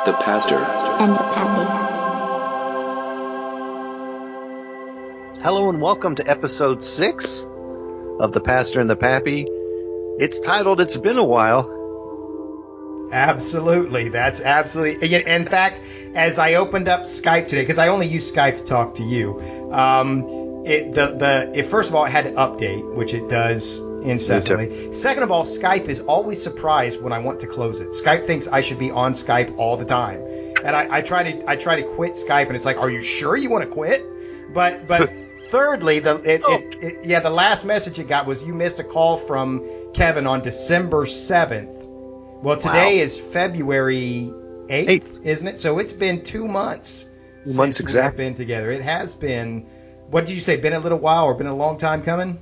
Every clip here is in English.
The Pastor and the Pappy. Hello and welcome to episode 6 of The Pastor and the Pappy. It's titled It's Been a While. Absolutely. That's absolutely. In fact, as I opened up Skype today, because I only use Skype to talk to you, first of all, it had to update, which it does incessantly. Second of all, Skype is always surprised when I want to close it. Skype thinks I should be on Skype all the time, and I try to quit Skype, and it's like, are you sure you want to quit? But thirdly, the last message it got was you missed a call from Kevin on December 7th. Well, today is February 8th, isn't it? So it's been 2 months since we've been together. It has been, what did you say, been a little while or been a long time coming?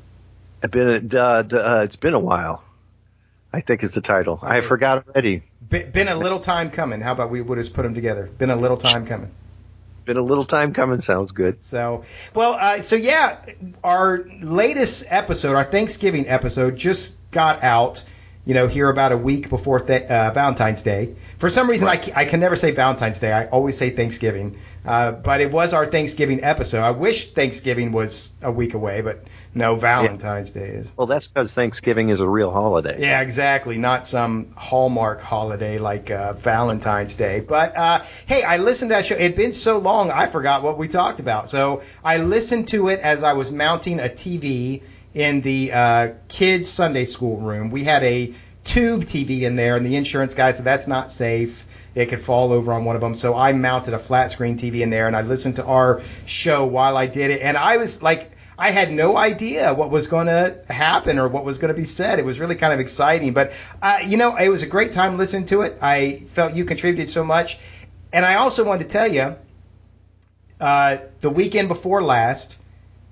It's been a while, I think is the title. Okay. I forgot already. Been a little time coming. How about we'll just put them together? Been a little time coming. Been a little time coming sounds good. So our latest episode, our Thanksgiving episode, just got out. Here about a week before Valentine's Day. For some reason, right. I can never say Valentine's Day. I always say Thanksgiving. But it was our Thanksgiving episode. I wish Thanksgiving was a week away, but no, Valentine's Day is. Well, that's because Thanksgiving is a real holiday. Yeah, exactly. Not some Hallmark holiday like Valentine's Day. But, hey, I listened to that show. It had been so long, I forgot what we talked about. So I listened to it as I was mounting a TV in the kids' Sunday school room. We had a tube TV in there, and the insurance guy said that's not safe. It could fall over on one of them. So I mounted a flat screen TV in there, and I listened to our show while I did it. And I was like, I had no idea what was going to happen or what was going to be said. It was really kind of exciting. But, it was a great time listening to it. I felt you contributed so much. And I also wanted to tell you, the weekend before last,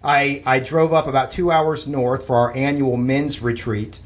I drove up about 2 hours north for our annual men's retreat,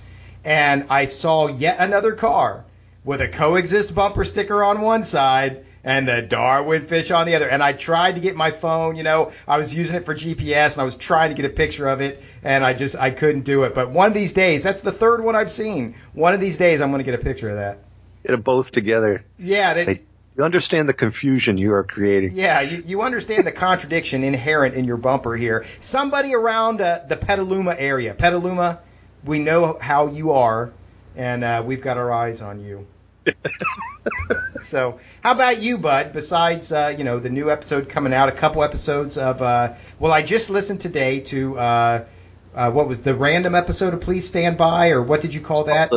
and I saw yet another car with a coexist bumper sticker on one side and the Darwin fish on the other. And I tried to get my phone, I was using it for GPS, and I was trying to get a picture of it, and I couldn't do it. But one of these days, that's the third one I've seen. One of these days, I'm going to get a picture of that. Get them both together. Yeah. You understand the confusion you are creating. Yeah, you understand the contradiction inherent in your bumper here. Somebody around the Petaluma area. Petaluma, we know how you are, and we've got our eyes on you. So, how about you, Bud? Besides, the new episode coming out, a couple episodes of, I just listened today to, what was the random episode of Please Stand By, or what did you call that?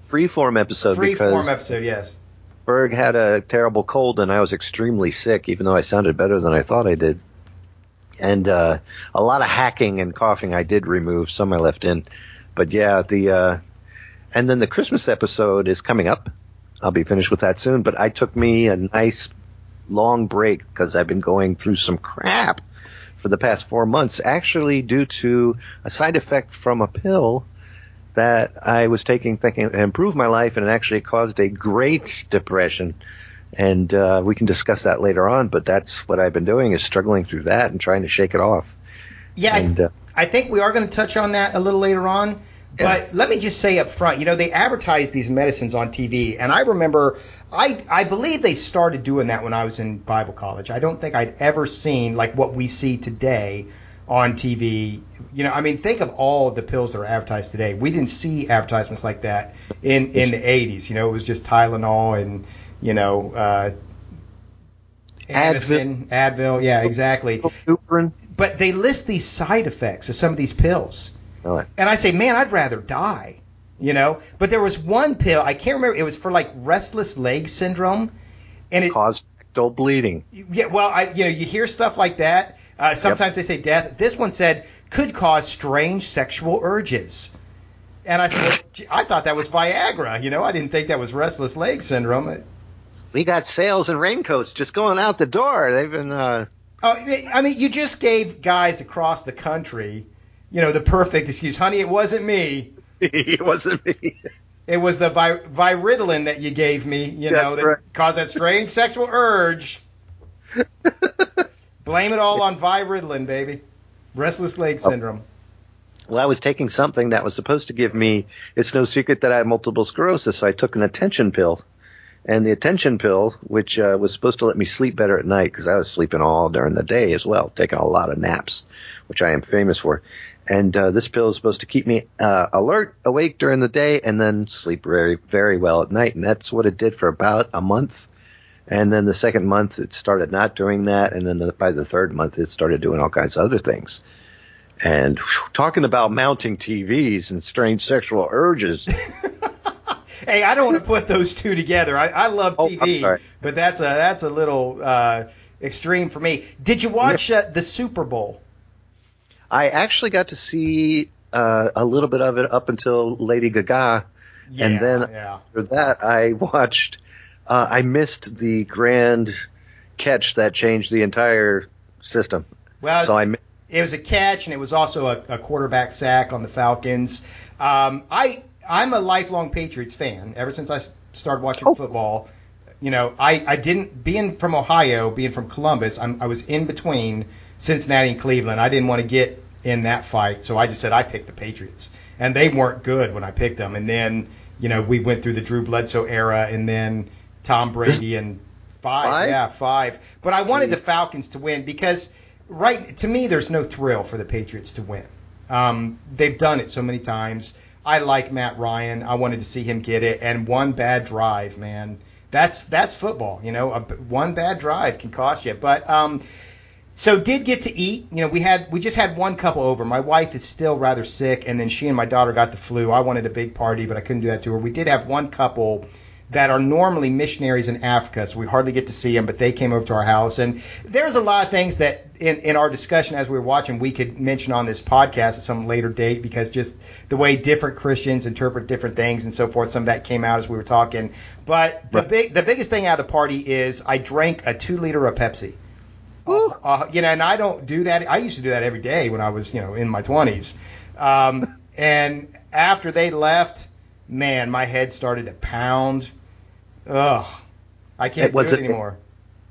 Freeform episode. Freeform episode, yes. Berg had a terrible cold, and I was extremely sick, even though I sounded better than I thought I did. And a lot of hacking and coughing I did remove. Some I left in. But yeah, and then the Christmas episode is coming up. I'll be finished with that soon. But I took me a nice long break because I've been going through some crap for the past 4 months, actually due to a side effect from a pill that I was taking thinking it improved my life, and it actually caused a great depression. And we can discuss that later on, but that's what I've been doing, is struggling through that and trying to shake it off. Yeah, and, I think we are going to touch on that a little later on. But let me just say up front, they advertise these medicines on TV, and I remember, I believe they started doing that when I was in Bible college. I don't think I'd ever seen like what we see today on TV. Think of all of the pills that are advertised today. We didn't see advertisements like that in the 80s. It was just Tylenol and, Advil. Yeah, exactly. But they list these side effects of some of these pills. Really? And I say, man, I'd rather die, But there was one pill, I can't remember, it was for like restless leg syndrome. And it caused rectal bleeding. Yeah, well, you hear stuff like that. Sometimes they say death. This one said could cause strange sexual urges. And I said, well, I thought that was Viagra. I didn't think that was restless leg syndrome. We got sales and raincoats just going out the door. They've been. You just gave guys across the country, the perfect excuse. Honey, it wasn't me. It wasn't me. It was the Viridolin that you gave me, that caused that strange sexual urge. Blame it all on Viridolin, baby. Restless leg syndrome. Well, I was taking something that was supposed to give me, it's no secret that I have multiple sclerosis, so I took an attention pill. And the attention pill, which was supposed to let me sleep better at night because I was sleeping all during the day as well, taking a lot of naps, which I am famous for. And this pill is supposed to keep me alert, awake during the day, and then sleep very, very well at night. And that's what it did for about a month. And then the second month, it started not doing that. And then by the third month, it started doing all kinds of other things. And talking about mounting TVs and strange sexual urges. Hey, I don't want to put those two together. I love TV, but that's a little extreme for me. Did you watch the Super Bowl? I actually got to see a little bit of it up until Lady Gaga, and then after that I watched. I missed the grand catch that changed the entire system. Well, it was a catch, and it was also a quarterback sack on the Falcons. I'm a lifelong Patriots fan. Ever since I started watching football, I didn't, being from Ohio, being from Columbus, I was in between Cincinnati and Cleveland. I didn't want to get in that fight, so I just said I picked the Patriots, and they weren't good when I picked them. And then we went through the Drew Bledsoe era, and then Tom Brady and five. But I wanted the Falcons to win because, to me, there's no thrill for the Patriots to win. They've done it so many times. I like Matt Ryan. I wanted to see him get it. And one bad drive, man, that's football. One bad drive can cost you. But so did get to eat. We just had one couple over. My wife is still rather sick, and then she and my daughter got the flu. I wanted a big party, but I couldn't do that to her. We did have one couple that are normally missionaries in Africa, so we hardly get to see them, but they came over to our house. And there's a lot of things that in our discussion as we were watching we could mention on this podcast at some later date, because just the way different Christians interpret different things and so forth, some of that came out as we were talking. But the biggest thing out of the party is I drank a 2-liter of Pepsi. And I don't do that. I used to do that every day when I was, in my 20s. And after they left, man, my head started to pound. Ugh, I can't do it anymore.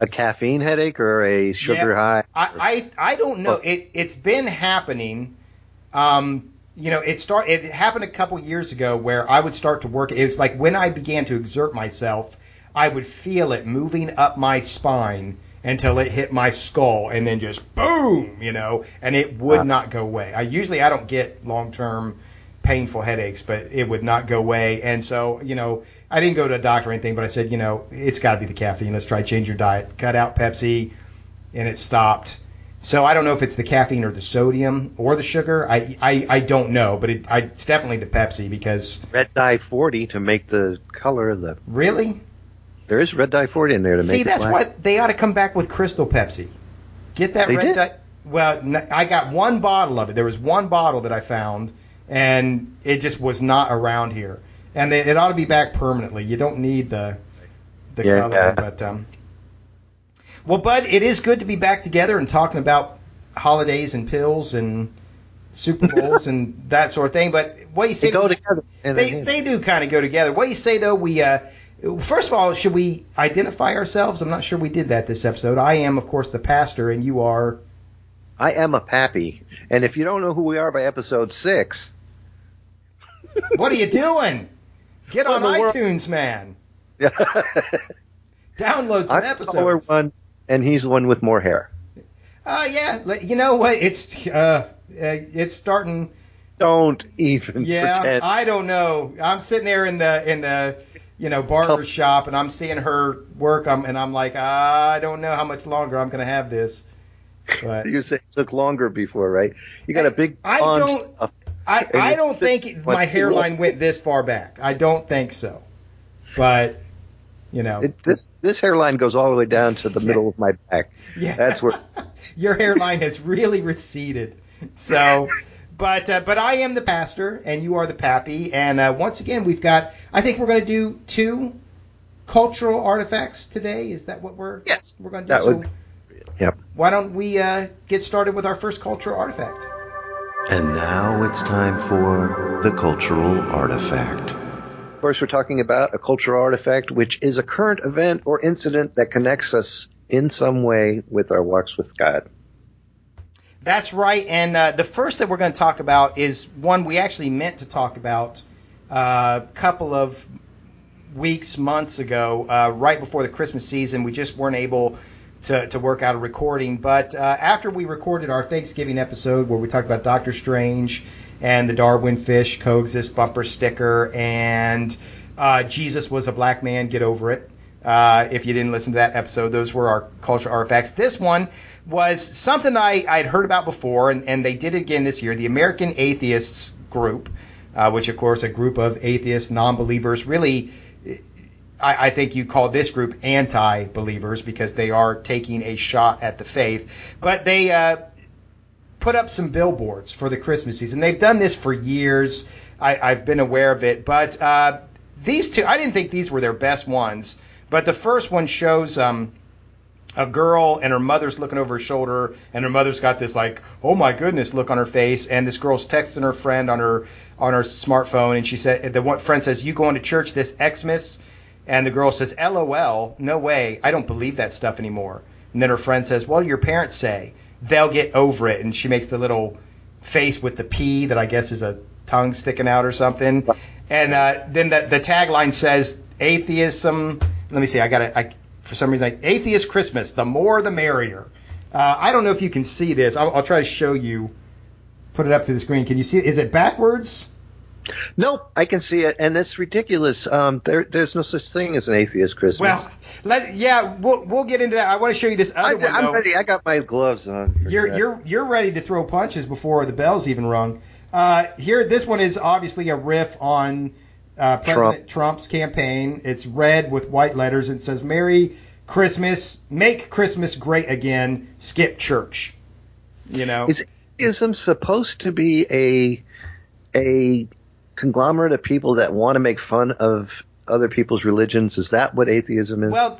A caffeine headache or a sugar high? I don't know. It's been happening. It happened a couple years ago where I would start to work. It was like when I began to exert myself, I would feel it moving up my spine until it hit my skull, and then just boom, and it would not go away. I don't get long-term painful headaches, but it would not go away. And so, I didn't go to a doctor or anything, but I said, it's got to be the caffeine. Let's try to change your diet. Cut out Pepsi, and it stopped. So I don't know if it's the caffeine or the sodium or the sugar. I don't know, but it's definitely the Pepsi, because red dye 40 to make the color of the. Really? There is red dye 40 in there to make it. See, that's why they ought to come back with Crystal Pepsi. Get that red dye. Well, I got one bottle of it. There was one bottle that I found, and it just was not around here. And it ought to be back permanently. You don't need the color. But well, Bud, it is good to be back together and talking about holidays and pills and Super Bowls and that sort of thing. But what do you say? They go together. They do kind of go together. What do you say, though? We first of all, should we identify ourselves? I'm not sure we did that this episode. I am, of course, the pastor, and you are. I am a pappy. And if you don't know who we are by episode 6. What are you doing? Get on iTunes, man. Download some episodes. I'm the one, and he's the one with more hair. Yeah. You know what? It's starting. Don't even pretend. I don't know. I'm sitting there in the barber shop, and I'm seeing her work, and I'm like, I don't know how much longer I'm going to have this. But you say it took longer before, right? You got a big. I don't think my hairline went this far back. I don't think so. But this hairline goes all the way down to the middle of my back. Yeah, that's where your hairline has really receded. So, but I am the pastor, and you are the pappy. And once again, I think we're going to do 2 cultural artifacts today. Is that what we're going to do? Yep. Why don't we get started with our first cultural artifact? And now it's time for the cultural artifact. Of course, we're talking about a cultural artifact, which is a current event or incident that connects us in some way with our walks with God. That's right. And the first that we're going to talk about is one we actually meant to talk about a couple of weeks, months ago, right before the Christmas season. We just weren't able to work out a recording. But after we recorded our Thanksgiving episode where we talked about Doctor Strange and the Darwin Fish Coexist bumper sticker and Jesus was a black man, get over it. If you didn't listen to that episode, those were our cultural artifacts. This one was something I'd heard about before, and they did it again this year. The American Atheists Group, which, of course, a group of atheists, non-believers, really, I think you call this group anti-believers because they are taking a shot at the faith. But they put up some billboards for the Christmas season. They've done this for years. I've been aware of it. But these two, I didn't think these were their best ones. But the first one shows a girl and her mother's looking over her shoulder, and her mother's got this like, oh my goodness look on her face, and this girl's texting her friend on her smartphone, and she said, the one friend says, you going to church this Xmas? And the girl says, LOL, no way, I don't believe that stuff anymore. And then her friend says, well, your parents say they'll get over it, and she makes the little face with the P that I guess is a tongue sticking out or something. And then the tagline says, atheism. Let me see. For some reason, atheist Christmas. The more, the merrier. I don't know if you can see this. I'll try to show you. Put it up to the screen. Can you see it? Is it backwards? Nope, I can see it, and it's ridiculous. There's no such thing as an atheist Christmas. Well, we'll get into that. I want to show you this other one. I'm ready. I got my gloves on. You're ready to throw punches before the bell's even rung. Here, this one is obviously a riff on President Trump's campaign. It's red with white letters. It says, Merry Christmas, make Christmas great again, skip church. You know? Is atheism supposed to be a conglomerate of people that want to make fun of other people's religions? Is that what atheism is? Well,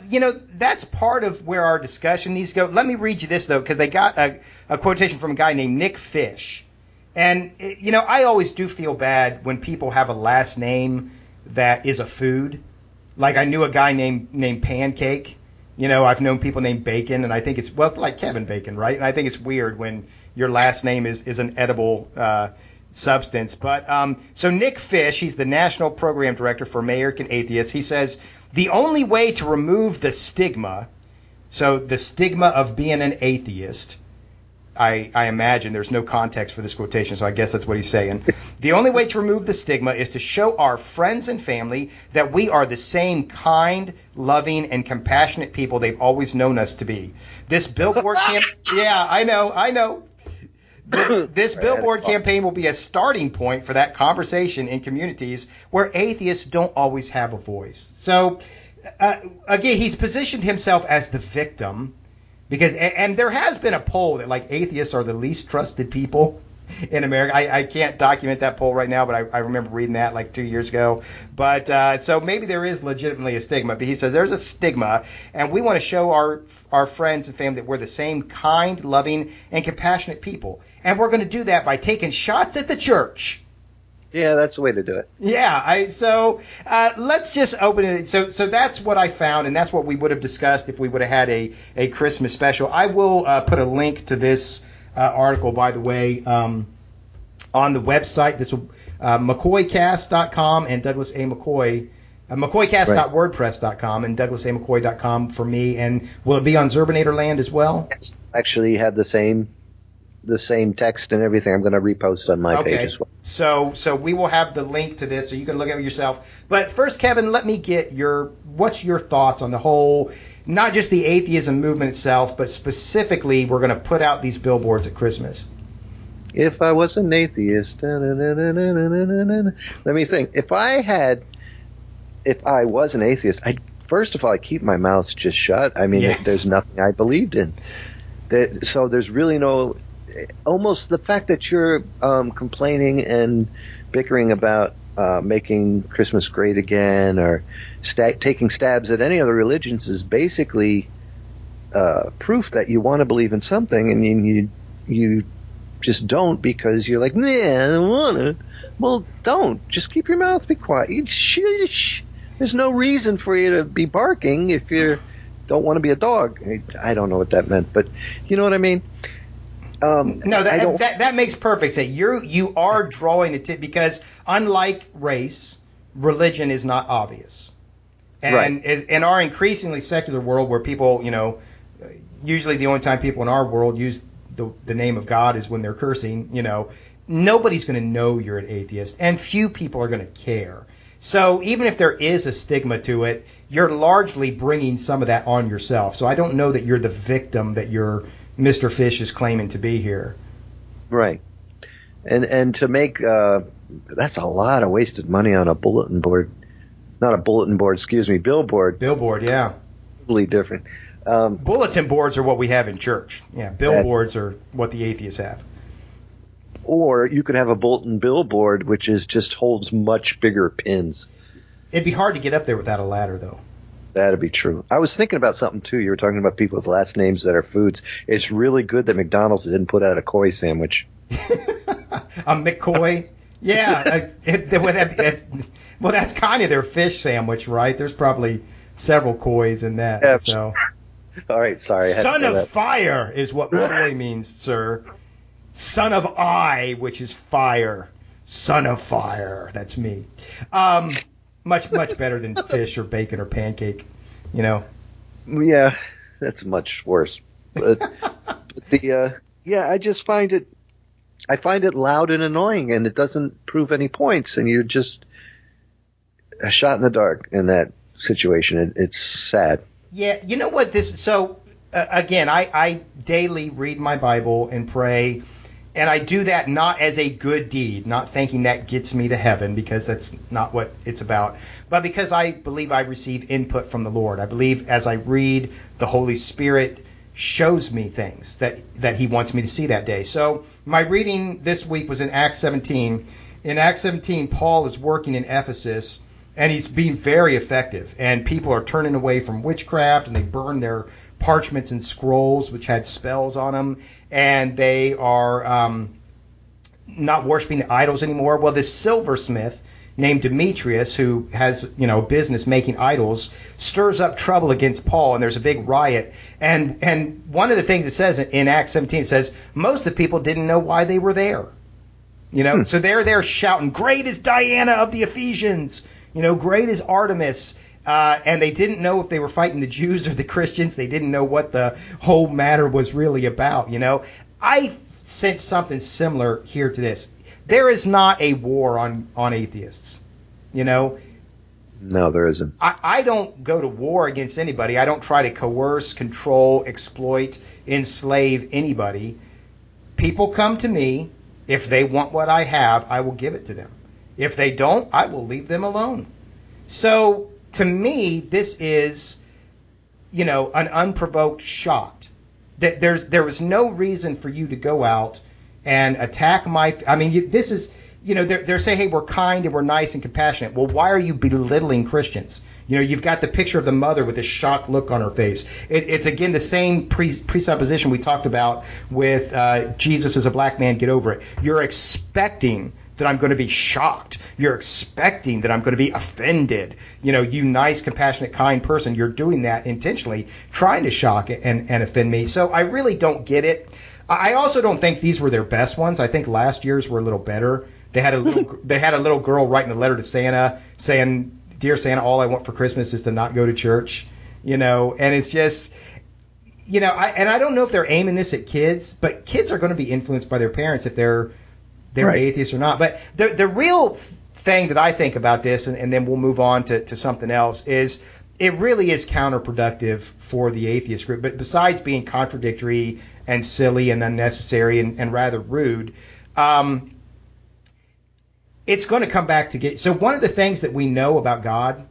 that's part of where our discussion needs to go. Let me read you this, though, because they got a quotation from a guy named Nick Fish. And, I always do feel bad when people have a last name that is a food. Like I knew a guy named Pancake. I've known people named Bacon, and I think it's, like Kevin Bacon, right? And I think it's weird when your last name is an edible substance. But so Nick Fish, he's the National Program Director for American Atheists. He says, the only way to remove the stigma, so the stigma of being an atheist, I imagine there's no context for this quotation, so I guess that's what he's saying. The only way to remove the stigma is to show our friends and family that we are the same kind, loving, and compassionate people they've always known us to be. This billboard yeah, I know. This billboard campaign will be a starting point for that conversation in communities where atheists don't always have a voice. So, again, he's positioned himself as the victim. Because and there has been a poll that like atheists are the least trusted people in America. I can't document that poll right now, but I remember reading that like 2 years ago. But so maybe there is legitimately a stigma. But he says there's a stigma, and we want to show our friends and family that we're the same kind, loving, and compassionate people. And we're going to do that by taking shots at the church. Yeah, that's the way to do it. Yeah, so let's just open it. So that's what I found, and that's what we would have discussed if we would have had a Christmas special. I will put a link to this article, by the way, on the website. This will McCoycast.com and Douglas A. McCoy. McCoycast.wordpress.com and DouglasAMcCoy.com for me. And will it be on Zerbinator Land as well? Yes. Actually, had the same text and everything. I'm going to repost on my page as well. So we will have the link to this so you can look at it yourself. But first, Kevin, let me get what's your thoughts on the whole, not just the atheism movement itself, but specifically we're going to put out these billboards at Christmas. If I was an atheist, let me think. If I was an atheist, first of all, I'd keep my mouth just shut. I mean, there's nothing I believed in. So there's really no... Almost the fact that you're complaining and bickering about making Christmas great again or taking stabs at any other religions is basically proof that you want to believe in something and you just don't because you're like, nah, I don't want to. Well, don't. Just keep your mouth, be quiet. Shush. There's no reason for you to be barking if you don't want to be a dog. I don't know what that meant, but you know what I mean? No, that makes perfect sense. You are drawing it because unlike race, religion is not obvious. And in our increasingly secular world where people, usually the only time people in our world use the name of God is when they're cursing, nobody's going to know you're an atheist, and few people are going to care. So even if there is a stigma to it, you're largely bringing some of that on yourself. So I don't know that you're the victim that your Mr. Fish is claiming to be here. Right. And to make that's a lot of wasted money on a bulletin board. Not a bulletin board, excuse me, billboard. Billboard, yeah. Totally different. Bulletin boards are what we have in church. Yeah, billboards are what the atheists have. Or you could have a bulletin billboard which just holds much bigger pins. It'd be hard to get up there without a ladder, though. That'd be true. I was thinking about something, too. You were talking about people with last names that are foods. It's really good that McDonald's didn't put out a koi sandwich. A McCoy? Yeah. Well, that's kind of their fish sandwich, right? There's probably several kois in that. Yeah. So. All right, sorry. Son of fire is what koi means, sir. Son of I, which is fire. Son of fire. That's me. Much better than fish or bacon or pancake, Yeah, that's much worse. But I just find it loud and annoying, and it doesn't prove any points, and you're just a shot in the dark in that situation. It's sad. Yeah, you know what? Again, I daily read my Bible and pray, and I do that not as a good deed, not thinking that gets me to heaven, because that's not what it's about, but because I believe I receive input from the Lord. I believe as I read, the Holy Spirit shows me things that he wants me to see that day. So my reading this week was in Acts 17. In Acts 17, Paul is working in Ephesus, and he's being very effective, and people are turning away from witchcraft, and they burn their parchments and scrolls which had spells on them, and they are not worshiping the idols anymore. Well, this silversmith named Demetrius, who has business making idols, stirs up trouble against Paul, and there's a big riot. And one of the things it says in Acts 17, it says most of the people didn't know why they were there. So they're there shouting, "Great is Diana of the Ephesians! Great is Artemis!" And they didn't know if they were fighting the Jews or the Christians. They didn't know what the whole matter was really about. I sense something similar here to this. There is not a war on atheists. No, there isn't. I don't go to war against anybody. I don't try to coerce, control, exploit, enslave anybody. People come to me. If they want what I have, I will give it to them. If they don't, I will leave them alone. So to me, this is, an unprovoked shot. There was no reason for you to go out and attack this is, they're saying, hey, we're kind and we're nice and compassionate. Well, why are you belittling Christians? You've got the picture of the mother with a shocked look on her face. It's again the same presupposition we talked about with Jesus as a black man, get over it. You're expecting that I'm going to be shocked. You're expecting that I'm going to be offended. You nice, compassionate, kind person, you're doing that intentionally, trying to shock and offend me. So I really don't get it. I also don't think these were their best ones. I think last year's were a little better. They had a little girl writing a letter to Santa saying, "Dear Santa, all I want for Christmas is to not go to church." And it's just, I don't know if they're aiming this at kids, but kids are going to be influenced by their parents if they're right. Atheists or not. But the real thing that I think about this, and then we'll move on to something else, is it really is counterproductive for the atheist group. But besides being contradictory and silly and unnecessary and rather rude, it's going to come back to get. So one of the things that we know about God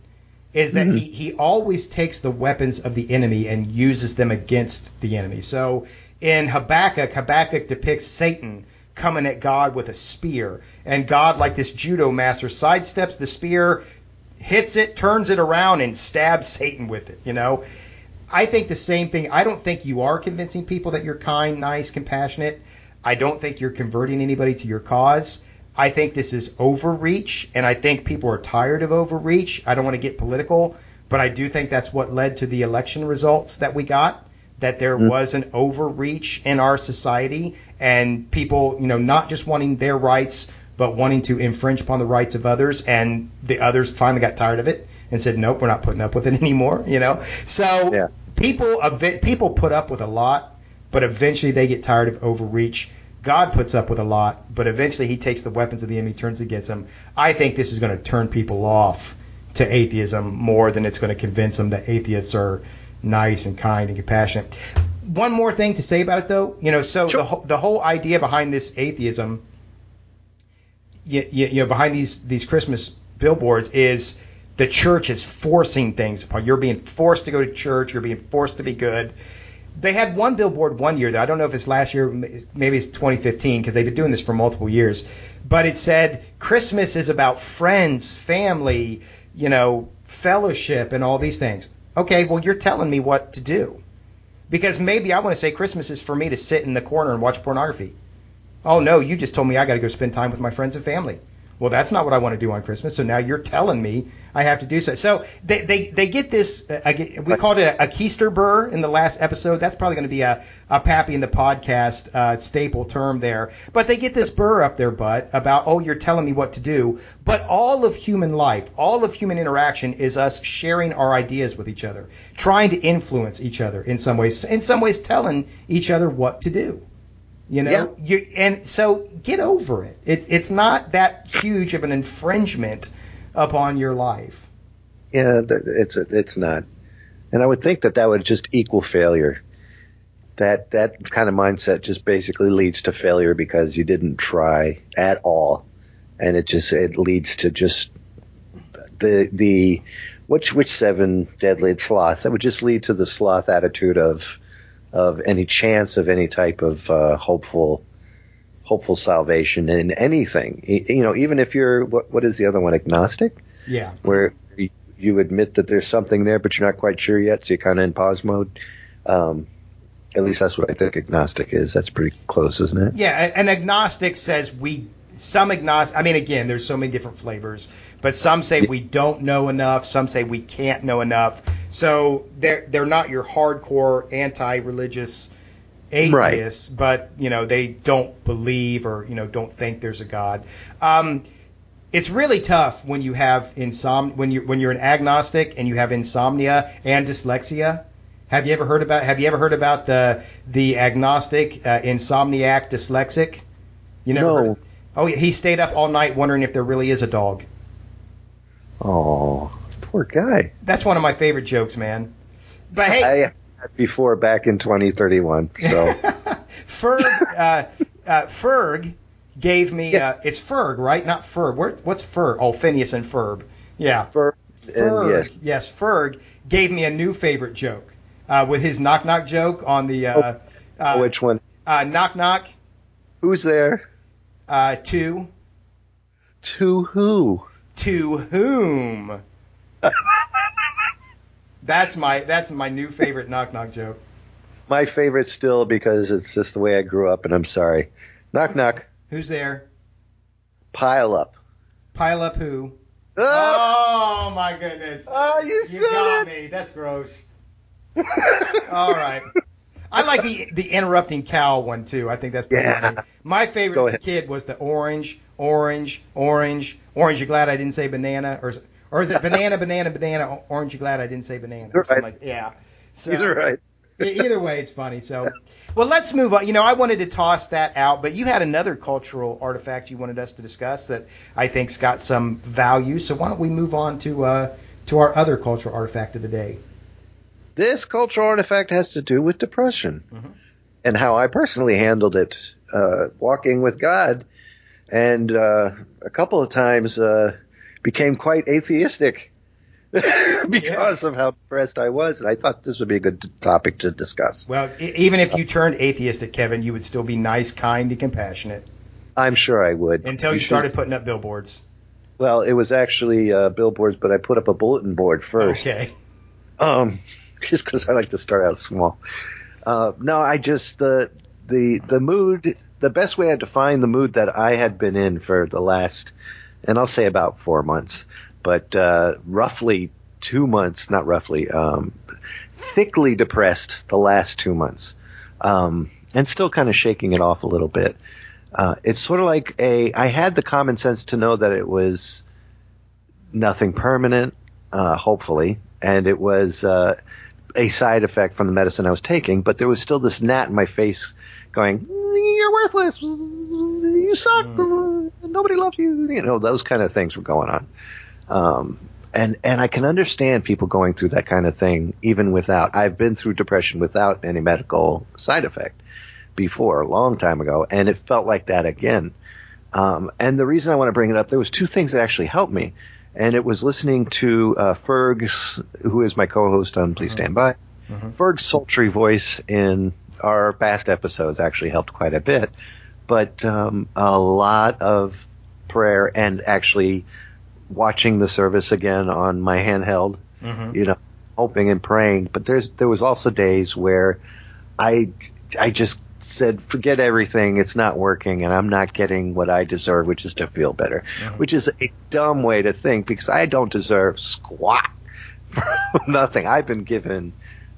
is that he always takes the weapons of the enemy and uses them against the enemy. So in Habakkuk depicts Satan coming at God with a spear, and God, like this judo master, sidesteps the spear, hits it, turns it around, and stabs Satan with it. I think the same thing. I don't think you are convincing people that you're kind, nice, compassionate. I don't think you're converting anybody to your cause. I think this is overreach, and I think people are tired of overreach. I don't want to get political, but I do think that's what led to the election results that we got, that there was an overreach in our society, and people, not just wanting their rights, but wanting to infringe upon the rights of others, and the others finally got tired of it. and said, nope, we're not putting up with it anymore. So Yeah. people put up with a lot, but eventually they get tired of overreach. God puts up with a lot, but eventually he takes the weapons of the enemy, turns against them. I think this is going to turn people off to atheism more than it's going to convince them that atheists are nice and kind and compassionate. One more thing to say about it, though, so Sure. the whole idea behind this atheism, behind these Christmas billboards is the church is forcing things upon you. You're being forced to go to church. You're being forced to be good. They had one billboard one year, though. I don't know if it's last year, maybe it's 2015, because they've been doing this for multiple years. But it said Christmas is about friends, family, fellowship, and all these things. Okay, well, you're telling me what to do. Because maybe I want to say Christmas is for me to sit in the corner and watch pornography. Oh, no, you just told me I got to go spend time with my friends and family. Well, that's not what I want to do on Christmas, so now you're telling me I have to do so. So they get this, we called it a keister burr in the last episode. That's probably going to be a Pappy in the podcast staple term there. But they get this burr up their butt about, oh, you're telling me what to do. But all of human life, all of human interaction is us sharing our ideas with each other, trying to influence each other in some ways telling each other what to do. Yeah. And so get over it. It's not that huge of an infringement upon your life. Yeah, it's not. And I would think that would just equal failure. That kind of mindset just basically leads to failure because you didn't try at all, and it leads to just the which seven deadly sloth. That would just lead to the sloth attitude of any chance of any type of hopeful salvation in anything. Even if you're what is the other one, agnostic? Yeah. Where you admit that there's something there, but you're not quite sure yet, so you're kind of in pause mode. At least that's what I think agnostic is. That's pretty close, isn't it? Yeah, an agnostic says some agnostic, I mean, again, there's so many different flavors, but some say we don't know enough, some say we can't know enough. So they're not your hardcore anti-religious atheists, right. But they don't believe or don't think there's a God. It's really tough when you have when you're an agnostic and you have insomnia and dyslexia. Have you ever heard about the agnostic insomniac dyslexic? You never heard? Oh, he stayed up all night wondering if there really is a dog. Oh, poor guy. That's one of my favorite jokes, man. But hey, I had before back in 2031. So Ferg gave me it's Ferg, right? Not Ferb. What's Ferg? Oh, Phineas and Ferb. Yeah. Ferg. Yes, Ferg gave me a new favorite joke with his knock knock joke on the which one? Knock knock. Who's there? To who? To whom? That's my new favorite knock knock joke. My favorite still because it's just the way I grew up, and I'm sorry. Knock knock. Who's there? Pile up. Pile up who? Oh my goodness! Oh, you got me. That's gross. All right. I like the interrupting cow one too. I think that's pretty funny. My favorite as a kid was the orange. You're glad I didn't say banana, or is it banana? Orange, you're glad I didn't say banana. Right. Yeah. So, you're right. Either way, it's funny. So, well, let's move on. I wanted to toss that out, but you had another cultural artifact you wanted us to discuss that I think's got some value. So why don't we move on to our other cultural artifact of the day? This cultural artifact has to do with depression and how I personally handled it, walking with God, and a couple of times became quite atheistic because of how depressed I was, and I thought this would be a good topic to discuss. Well, even if you turned atheistic, Kevin, you would still be nice, kind, and compassionate. I'm sure I would. Until you started putting up billboards. Well, it was actually billboards, but I put up a bulletin board first. Okay. Just because I like to start out small. No, I just the mood. The best way I define the mood that I had been in for the last, and I'll say about 4 months, but roughly 2 months. Not roughly. Thickly depressed the last 2 months, and still kind of shaking it off a little bit. It's sort of like I had the common sense to know that it was nothing permanent. hopefully, and it was a side effect from the medicine I was taking, but there was still this gnat in my face going, "You're worthless, you suck, nobody loves you," those kind of things were going on. And I can understand people going through that kind of thing even without. I've been through depression without any medical side effect before, a long time ago, and it felt like that again. And the reason I want to bring it up, there was two things that actually helped me, and it was listening to Ferg's, who is my co-host on Please Stand By. Ferg's sultry voice in our past episodes actually helped quite a bit, but a lot of prayer and actually watching the service again on my handheld, hoping and praying. But there was also days where I just said, forget everything, it's not working, and I'm not getting what I deserve, which is to feel better, which is a dumb way to think, because I don't deserve squat for nothing. I've been given,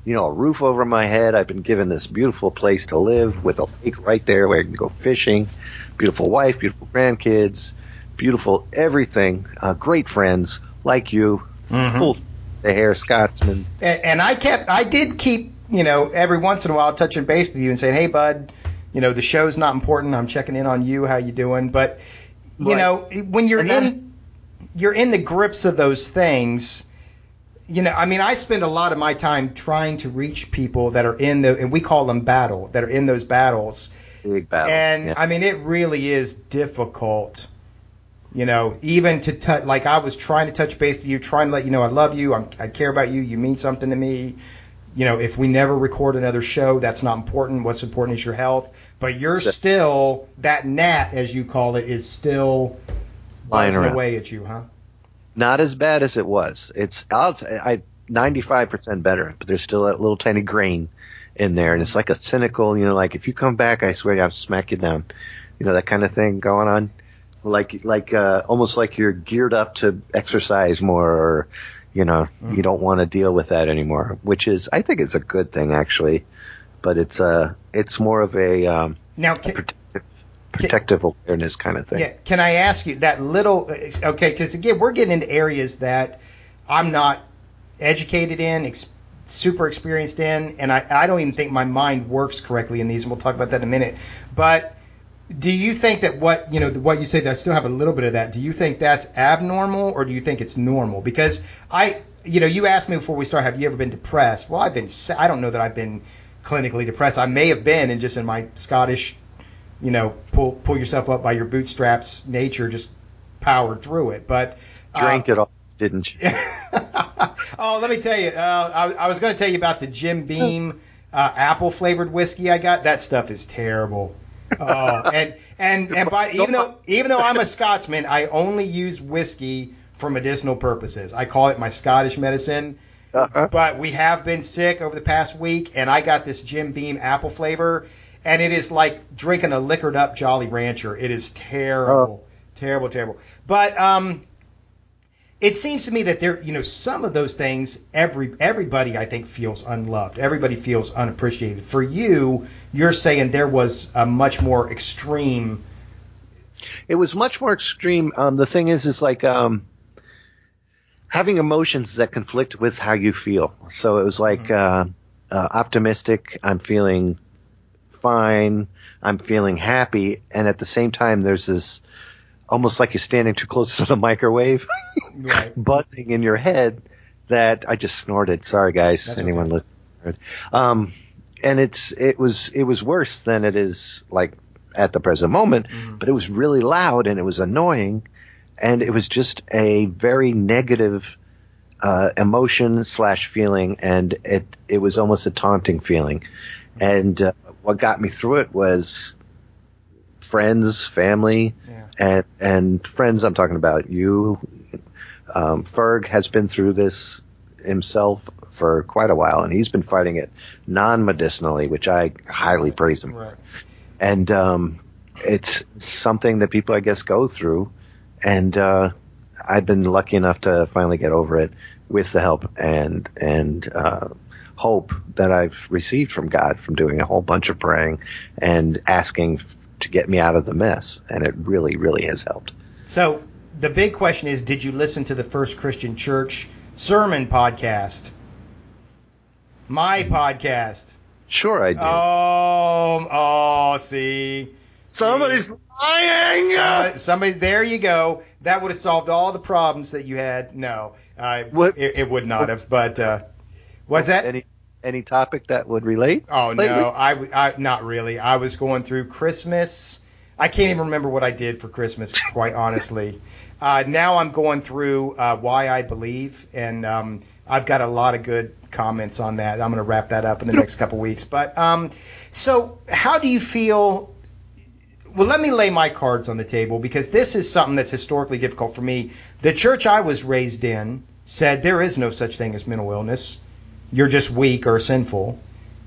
a roof over my head. I've been given this beautiful place to live with a lake right there where I can go fishing, beautiful wife, beautiful grandkids, beautiful everything, great friends like you, full the hair Scotsman. And I did keep, every once in a while touching base with you and saying, hey, bud, the show's not important. I'm checking in on you. How you doing? But, when you're in the grips of those things, I spend a lot of my time trying to reach people that are and we call them that are in those battles. Big battle. And, it really is difficult, even to touch, like I was trying to touch base with you, trying to let you know I love you, I care about you, you mean something to me. If we never record another show, that's not important. What's important is your health. But you're still, that gnat, as you call it, is still buzzing away at you, huh? Not as bad as it was. It's 95% better, but there's still that little tiny grain in there, and it's like a cynical, like if you come back, I swear I'll smack you down, that kind of thing going on, like almost like you're geared up to exercise more, or you don't want to deal with that anymore, which is, I think, it's a good thing actually, but it's more of a protective awareness kind of thing. Yeah. Can I ask you that little? Okay, because again, we're getting into areas that I'm not educated in, super experienced in, and I don't even think my mind works correctly in these, and we'll talk about that in a minute. But do you think that what you say, that I still have a little bit of that, do you think that's abnormal, or do you think it's normal? Because you asked me before we start, have you ever been depressed? Well, I don't know that I've been clinically depressed. I may have been, and just in my Scottish, pull yourself up by your bootstraps nature, just powered through it. But drank it all, didn't you? Oh, let me tell you. I was going to tell you about the Jim Beam apple flavored whiskey I got. That stuff is terrible. And even though I'm a Scotsman, I only use whiskey for medicinal purposes. I call it my Scottish medicine. But we have been sick over the past week, and I got this Jim Beam apple flavor, and it is like drinking a liquored up Jolly Rancher. It is terrible, terrible. But it seems to me that there, some of those things, everybody I think feels unloved. Everybody feels unappreciated. For you, you're saying there was a much more extreme. It was much more extreme. The thing is like having emotions that conflict with how you feel. So it was like optimistic. I'm feeling fine. I'm feeling happy, and at the same time, there's this. Almost like you're standing too close to the microwave, right. Buzzing in your head that I just snorted. Sorry, guys. That's anyone listening? And it was worse than it is like at the present moment, but it was really loud and it was annoying, and it was just a very negative emotion / feeling, and it was almost a taunting feeling. And what got me through it was friends, family, and friends. I'm talking about you. Ferg has been through this himself for quite a while, and he's been fighting it non-medicinally, which I highly praise him for. And it's something that people, I guess, go through, and I've been lucky enough to finally get over it with the help and hope that I've received from God from doing a whole bunch of praying and asking to get me out of the mess, and it really, really has helped. So the big question is, did you listen to the First Christian Church sermon podcast. My podcast. Sure, I do. See. Somebody's lying. Somebody, there you go. That would have solved all the problems that you had. No, it would not have. But what's that? Any topic that would relate? Oh lately? No, I not really. I was going through Christmas. I can't even remember what I did for Christmas, quite honestly. Now I'm going through Why I Believe, and I've got a lot of good comments on that. I'm going to wrap that up in the next couple weeks. But so how do you feel? Well, let me lay my cards on the table, because this is something that's historically difficult for me. The church I was raised in said there is no such thing as mental illness. You're just weak or sinful,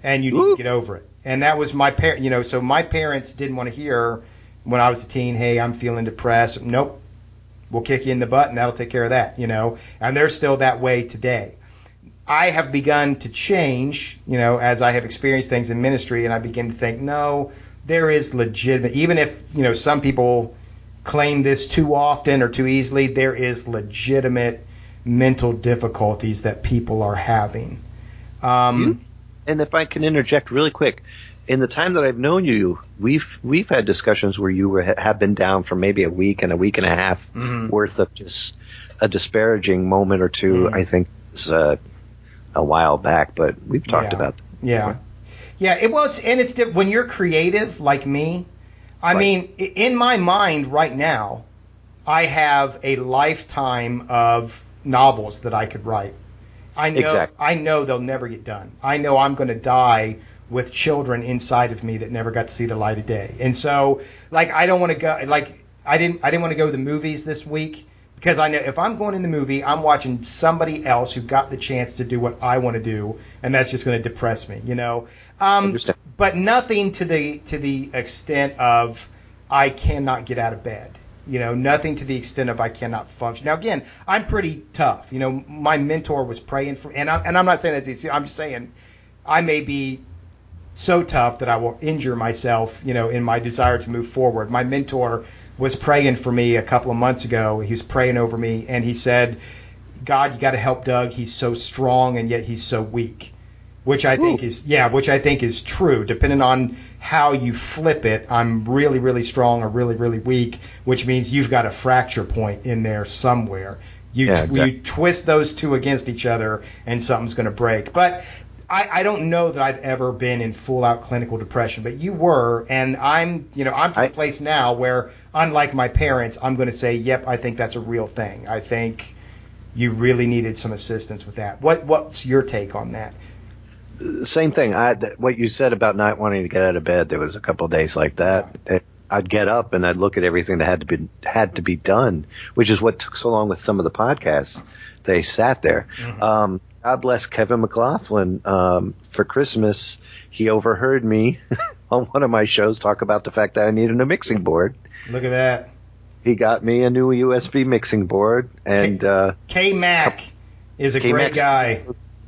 and you need to get over it. And that was my parent. So my parents didn't want to hear when I was a teen, hey, I'm feeling depressed. Nope. We'll kick you in the butt, and that'll take care of that, And they're still that way today. I have begun to change, as I have experienced things in ministry, and I begin to think, no, there is legitimate, even if, some people claim this too often or too easily, there is legitimate mental difficulties that people are having. And if I can interject really quick, in the time that I've known you, we've had discussions where you have been down for maybe a week and a half worth of just a disparaging moment or two. I think it's a while back, but we've talked about that. Yeah. Yeah, it's when you're creative like me. I mean, in my mind right now, I have a lifetime of novels that I could write. I know they'll never get done. I know I'm going to die with children inside of me that never got to see the light of day. And so, I don't want to go. I didn't want to go to the movies this week, because I know if I'm going in the movie, I'm watching somebody else who got the chance to do what I want to do, and that's just going to depress me, But nothing to the extent of I cannot get out of bed. Nothing to the extent of I cannot function. Now, again, I'm pretty tough. My mentor was praying for, and I'm not saying that's easy. I'm just saying I may be so tough that I will injure myself, in my desire to move forward. My mentor was praying for me a couple of months ago. He was praying over me, and he said, God, you got to help Doug. He's so strong, and yet he's so weak, which I think is true. Depending on how you flip it, I'm really, really strong or really, really weak, which means you've got a fracture point in there somewhere. You twist those two against each other, and something's going to break. But I don't know that I've ever been in full-out clinical depression, but you were, and I'm to the place now where, unlike my parents, I'm going to say, yep, I think that's a real thing. I think you really needed some assistance with that. What's your take on that? Same thing. What you said about not wanting to get out of bed, there was a couple of days like that. I'd get up and I'd look at everything that had to be done, which is what took so long with some of the podcasts. They sat there. God bless Kevin McLaughlin. For Christmas, he overheard me on one of my shows talk about the fact that I needed a mixing board. Look at that. He got me a new USB mixing board, and K-Mac is a great guy.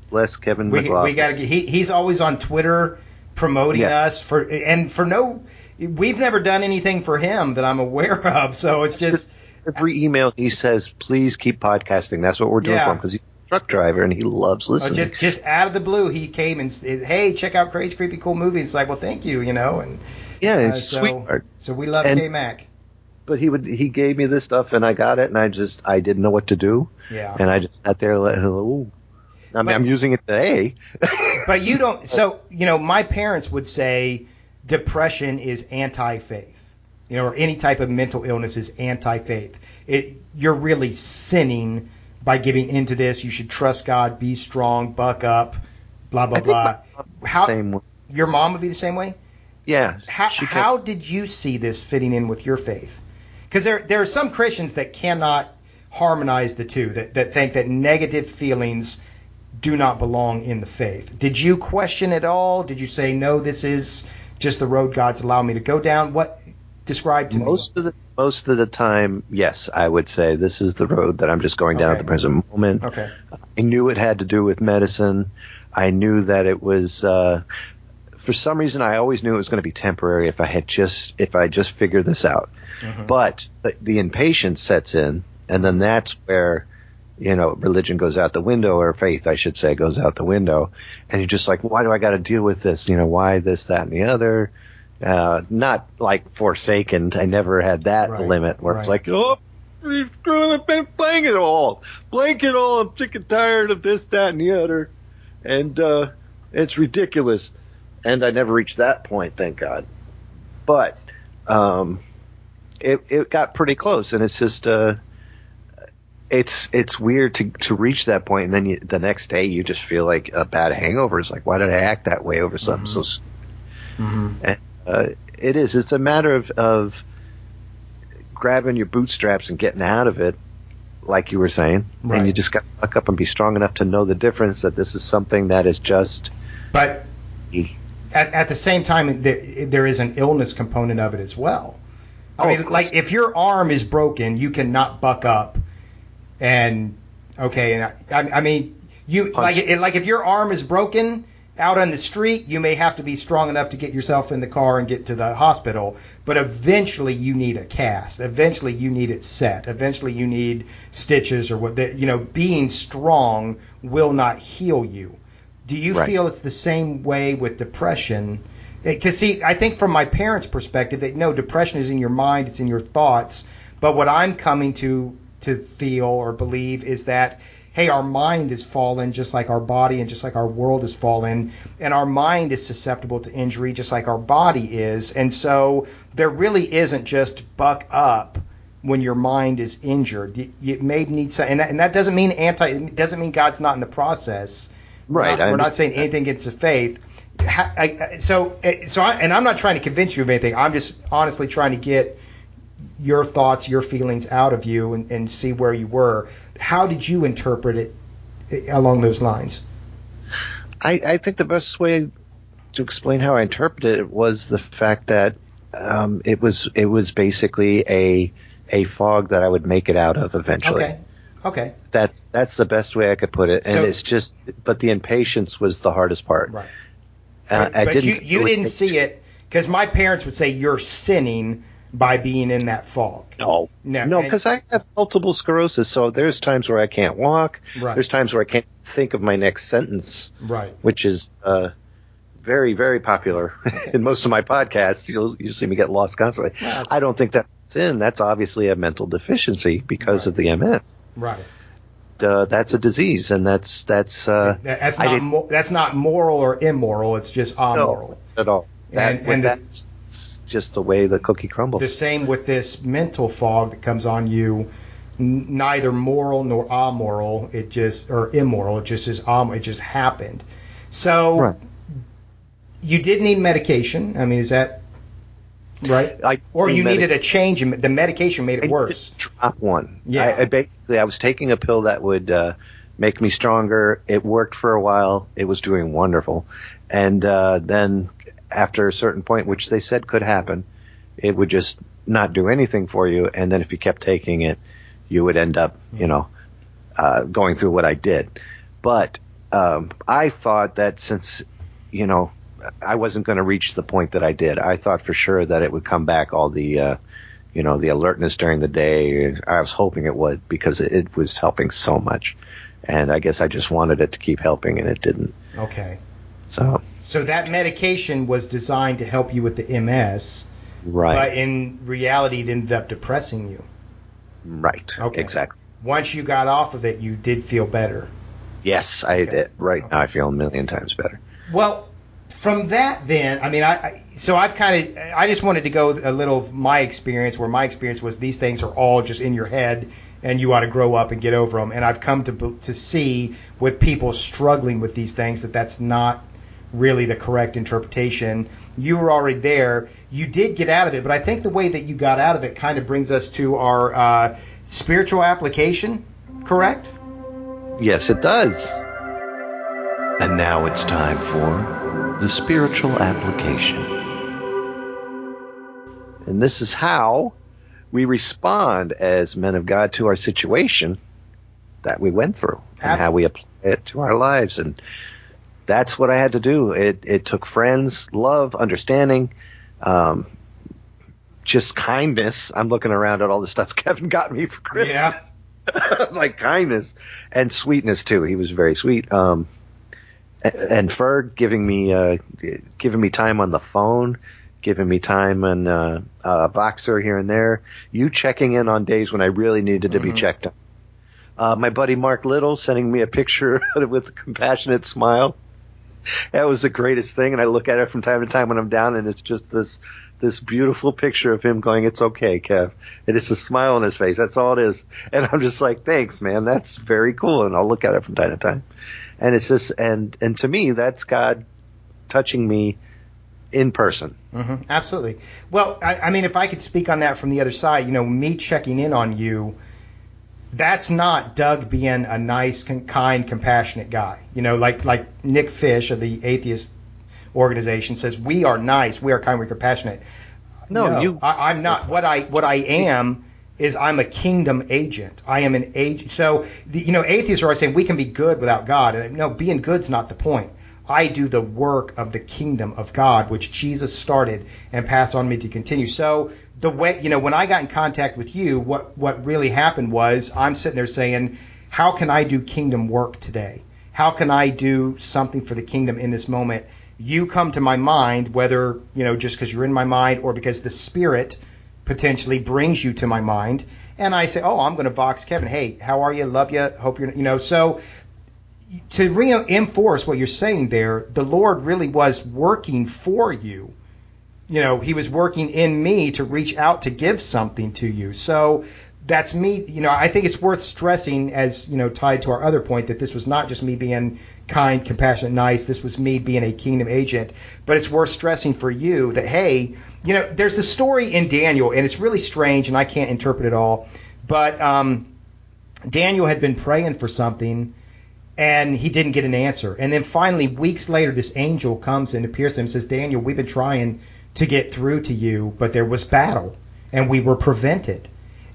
Bless Kevin McLaughlin. We got to get. He's always on Twitter promoting us we've never done anything for him that I'm aware of. So it's just every email he says, please keep podcasting. That's what we're doing for him, because he's a truck driver and he loves listening. Just out of the blue, he came and said, hey, check out Crazy Creepy Cool Movies. It's like, well, thank you, and it's sweetheart. So we love K-Mac. But he gave me this stuff and I got it, and I didn't know what to do. Yeah. And I just sat there I'm using it today. But you don't. So, my parents would say depression is anti-faith, or any type of mental illness is anti-faith. You're really sinning by giving into this. You should trust God, be strong, buck up, blah, blah, blah. Same way. Your mom would be the same way? Yeah. How did you see this fitting in with your faith? Because there are some Christians that cannot harmonize the two, that think that negative feelings do not belong in the faith. Did you question it all? Did you say, no, this is just the road God's allowed me to go down? What describe to me? Most of the time, yes, I would say this is the road that I'm just going down at the present moment. Okay. I knew it had to do with medicine. I knew that it was for some reason I always knew it was going to be temporary if I just figured this out. Mm-hmm. But the impatience sets in, and then that's where religion goes out the window, or faith, I should say, goes out the window. And you're just like, why do I got to deal with this? Why this, that, and the other? Not like forsaken. I never had that limit where it's like, oh, I've been playing it all. I'm sick and tired of this, that, and the other. And it's ridiculous. And I never reached that point, thank God. But it got pretty close, and it's just it's weird to reach that point, and then the next day you just feel like a bad hangover. It's like, why did I act that way over something so stupid? And it's a matter of grabbing your bootstraps and getting out of it, like you were saying. Right. And you just got to buck up and be strong enough to know the difference, that this is something that is just. But at the same time, there is an illness component of it as well. I mean, like, if your arm is broken, you cannot buck up and I mean, you like if your arm is broken out on the street, you may have to be strong enough to get yourself in the car and get to the hospital, but eventually you need a cast. Eventually you need it set. Eventually you need stitches or being strong will not heal you. Do you feel it's the same way with depression? Because, see, I think from my parents' perspective, depression is in your mind, it's in your thoughts. But what I'm coming to feel or believe is that, hey, our mind is fallen just like our body and just like our world is fallen. And our mind is susceptible to injury just like our body is. And so there really isn't just buck up when your mind is injured. You may need some, and that doesn't mean it doesn't mean God's not in the process. Right. We're not saying anything against the faith. And I'm not trying to convince you of anything. I'm just honestly trying to get your thoughts, your feelings out of you and see where you were. How did you interpret it along those lines? I think the best way to explain how I interpreted it was the fact that it was basically a fog that I would make it out of eventually. Okay. That's the best way I could put it. And it's just, but the impatience was the hardest part. Right. But you didn't see it, because my parents would say you're sinning by being in that fog. No, because I have multiple sclerosis, so there's times where I can't walk. Right. There's times where I can't think of my next sentence. Right. Which is very, very popular in most of my podcasts. You'll see me get lost constantly. Well, I don't think that's in. That's obviously a mental deficiency because of the MS. Right. That's a disease, and that's not moral or immoral. It's just amoral. No, at all. That's just the way the cookie crumbles. The same with this mental fog that comes on you. Neither moral nor amoral. Or immoral. It just is. It just happened. So you did need medication. I mean, is that right? Or you needed a change, and the medication made it worse. Drop one. Yeah. I was taking a pill that would make me stronger. It worked for a while. It was doing wonderful. And then after a certain point, which they said could happen, it would just not do anything for you. And then if you kept taking it, you would end up, going through what I did. But I thought that since, I wasn't going to reach the point that I did, I thought for sure that it would come back, all the, the alertness during the day. I was hoping it would, because it was helping so much. And I guess I just wanted it to keep helping, and it didn't. Okay. So that medication was designed to help you with the MS. Right. But in reality, it ended up depressing you. Right. Okay. Exactly. Once you got off of it, you did feel better. Yes, I did. Right now, I feel a million times better. Well, from that, then, I mean, I just wanted to go a little of my experience, where my experience was these things are all just in your head, and you ought to grow up and get over them. And I've come to see with people struggling with these things that that's not really the correct interpretation. You were already there. You did get out of it, but I think the way that you got out of it kind of brings us to our spiritual application, correct? Yes, it does. And now it's time for the spiritual application. And this is how we respond as men of God to our situation that we went through, and how we apply it to our lives. And that's what I had to do. It took friends, love, understanding, just kindness. I'm looking around at all the stuff Kevin got me for Christmas. Yeah. like kindness and sweetness too. He was very sweet. And Ferg giving me time on the phone, giving me time on Boxer here and there. You checking in on days when I really needed to be checked on. My buddy Mark Little sending me a picture with a compassionate smile. That was the greatest thing, and I look at it from time to time when I'm down, and it's just this beautiful picture of him going, "It's okay, Kev." And it's a smile on his face. That's all it is. And I'm just like, "Thanks, man. That's very cool." And I'll look at it from time to time. And it's just, and to me, that's God touching me in person. Mm-hmm. Absolutely. Well, I mean, if I could speak on that from the other side, me checking in on you, that's not Doug being a nice, kind, compassionate guy. Like Nick Fish of the Atheist Organization says, we are nice, we are kind, we're compassionate. No, I'm not. What I am is I'm a kingdom agent. I am an agent. So, atheists are always saying we can be good without God. And no, being good's not the point. I do the work of the kingdom of God, which Jesus started and passed on me to continue. So the way, when I got in contact with you, what really happened was I'm sitting there saying, how can I do kingdom work today? How can I do something for the kingdom in this moment? You come to my mind, whether, just because you're in my mind or because the Spirit potentially brings you to my mind. And I say, I'm going to Vox Kevin. Hey, how are you? Love you. Hope you're, so to reinforce what you're saying there, the Lord really was working for you. He was working in me to reach out to give something to you. So that's me. I think it's worth stressing, as tied to our other point, that this was not just me being kind, compassionate, nice. This was me being a kingdom agent. But it's worth stressing for you that, hey, there's a story in Daniel, and it's really strange, and I can't interpret it all. But Daniel had been praying for something, and he didn't get an answer. And then finally, weeks later, this angel comes and appears to him and says, Daniel, we've been trying to get through to you, but there was battle, and we were prevented.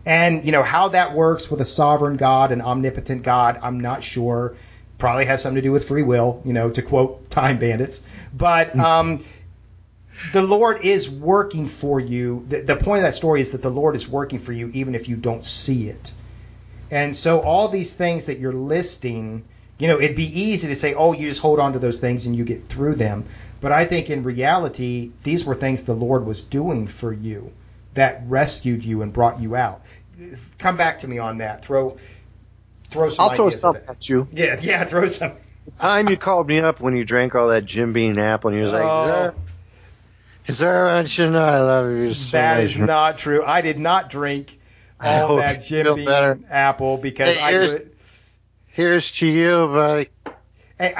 And, how that works with a sovereign God, an omnipotent God, I'm not sure. Probably has something to do with free will, to quote Time Bandits. But the Lord is working for you. The point of that story is that the Lord is working for you even if you don't see it. And so all these things that you're listing, it'd be easy to say, you just hold on to those things and you get through them. But I think in reality, these were things the Lord was doing for you that rescued you and brought you out. Come back to me on that. Throw some I'll throw ideas something at you. Yeah, throw some. The time you called me up when you drank all that Jim Beam apple, and you was like, is there I love you so That much. is not true. I did not drink all that Jim Beam apple because Here's to you, buddy. Hey,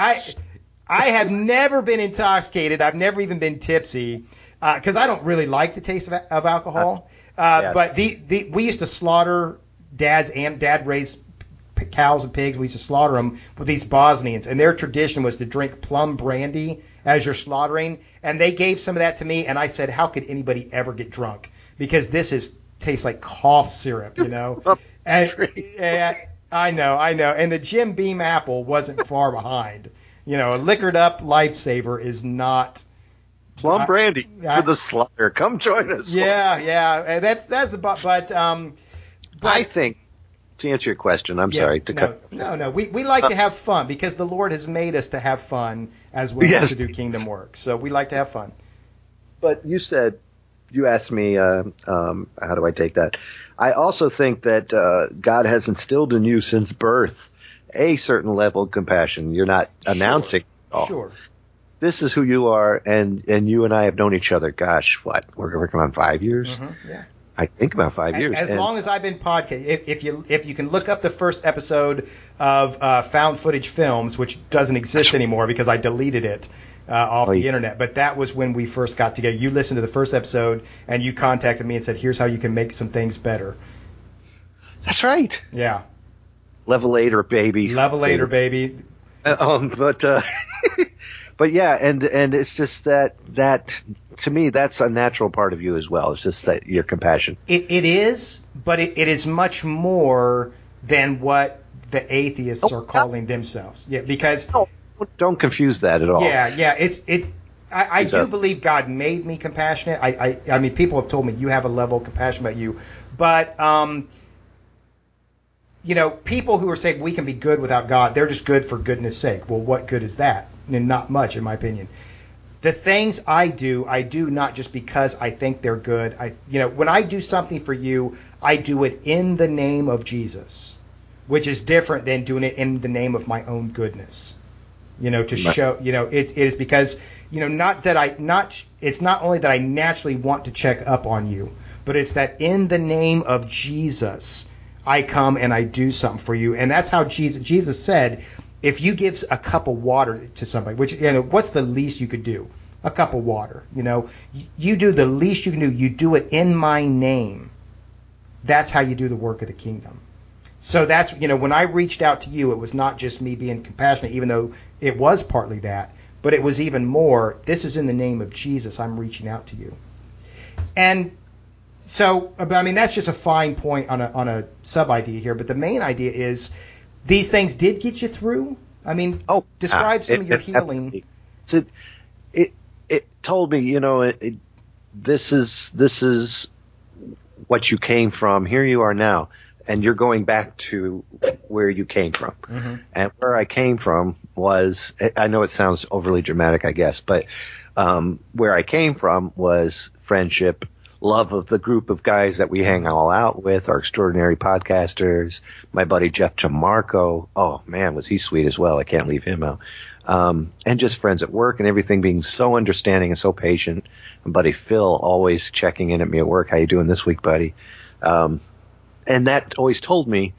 I have never been intoxicated. I've never even been tipsy because I don't really like the taste of alcohol. But we used to slaughter Dad raised cows and pigs. We used to slaughter them with these Bosnians, and their tradition was to drink plum brandy as you're slaughtering. And they gave some of that to me, and I said, how could anybody ever get drunk? Because this tastes like cough syrup, And I know. And the Jim Beam apple wasn't far behind. A liquored up lifesaver is not plum brandy for the slaughter. Come join us. Yeah. That's the but I think, to answer your question, I'm sorry to cut. No. We like to have fun because the Lord has made us to have fun as well as to do kingdom work. So we like to have fun. But you asked me, how do I take that? I also think that God has instilled in you since birth a certain level of compassion. You're not announcing. Sure. This is who you are, and you and I have known each other. Gosh, we're working on 5 years. Mm-hmm, yeah. I think about 5 years. As long as I've been podcasting, if you can look up the first episode of Found Footage Films, which doesn't exist anymore because I deleted it off the internet, but that was when we first got together. You listened to the first episode and you contacted me and said, "Here's how you can make some things better." That's right. Yeah. Levelator, baby. Levelator, baby. But yeah, and it's just that to me, that's a natural part of you as well. It's just that your compassion. It is, but it is much more than what the atheists are calling themselves. Yeah, because don't confuse that at all. Yeah. I do believe God made me compassionate. I mean, people have told me you have a level of compassion about you, but people who are saying we can be good without God, they're just good for goodness sake. Well, what good is that? And not much, in my opinion. The things I do not just because I think they're good. When I do something for you, I do it in the name of Jesus, which is different than doing it in the name of my own goodness. To show, it is because, it's not only that I naturally want to check up on you, but it's that in the name of Jesus, I come and I do something for you. And that's how Jesus said, if you give a cup of water to somebody, which, what's the least you could do? A cup of water. You do the least you can do. You do it in my name. That's how you do the work of the kingdom. So that's, when I reached out to you, it was not just me being compassionate, even though it was partly that, but it was even more, this is in the name of Jesus, I'm reaching out to you. And so, that's just a fine point on a sub-idea here, but the main idea is these things did get you through? Describe some of your healing. It told me, this is what you came from. Here you are now. And you're going back to where you came from. Mm-hmm. And where I came from was, I know it sounds overly dramatic, I guess, but where I came from was friendship, love of the group of guys that we hang all out with, our extraordinary podcasters, my buddy Jeff Jamarco. Oh, man, was he sweet as well. I can't leave him out. And just friends at work and everything being so understanding and so patient. And buddy Phil always checking in at me at work. How you doing this week, buddy? And that always told me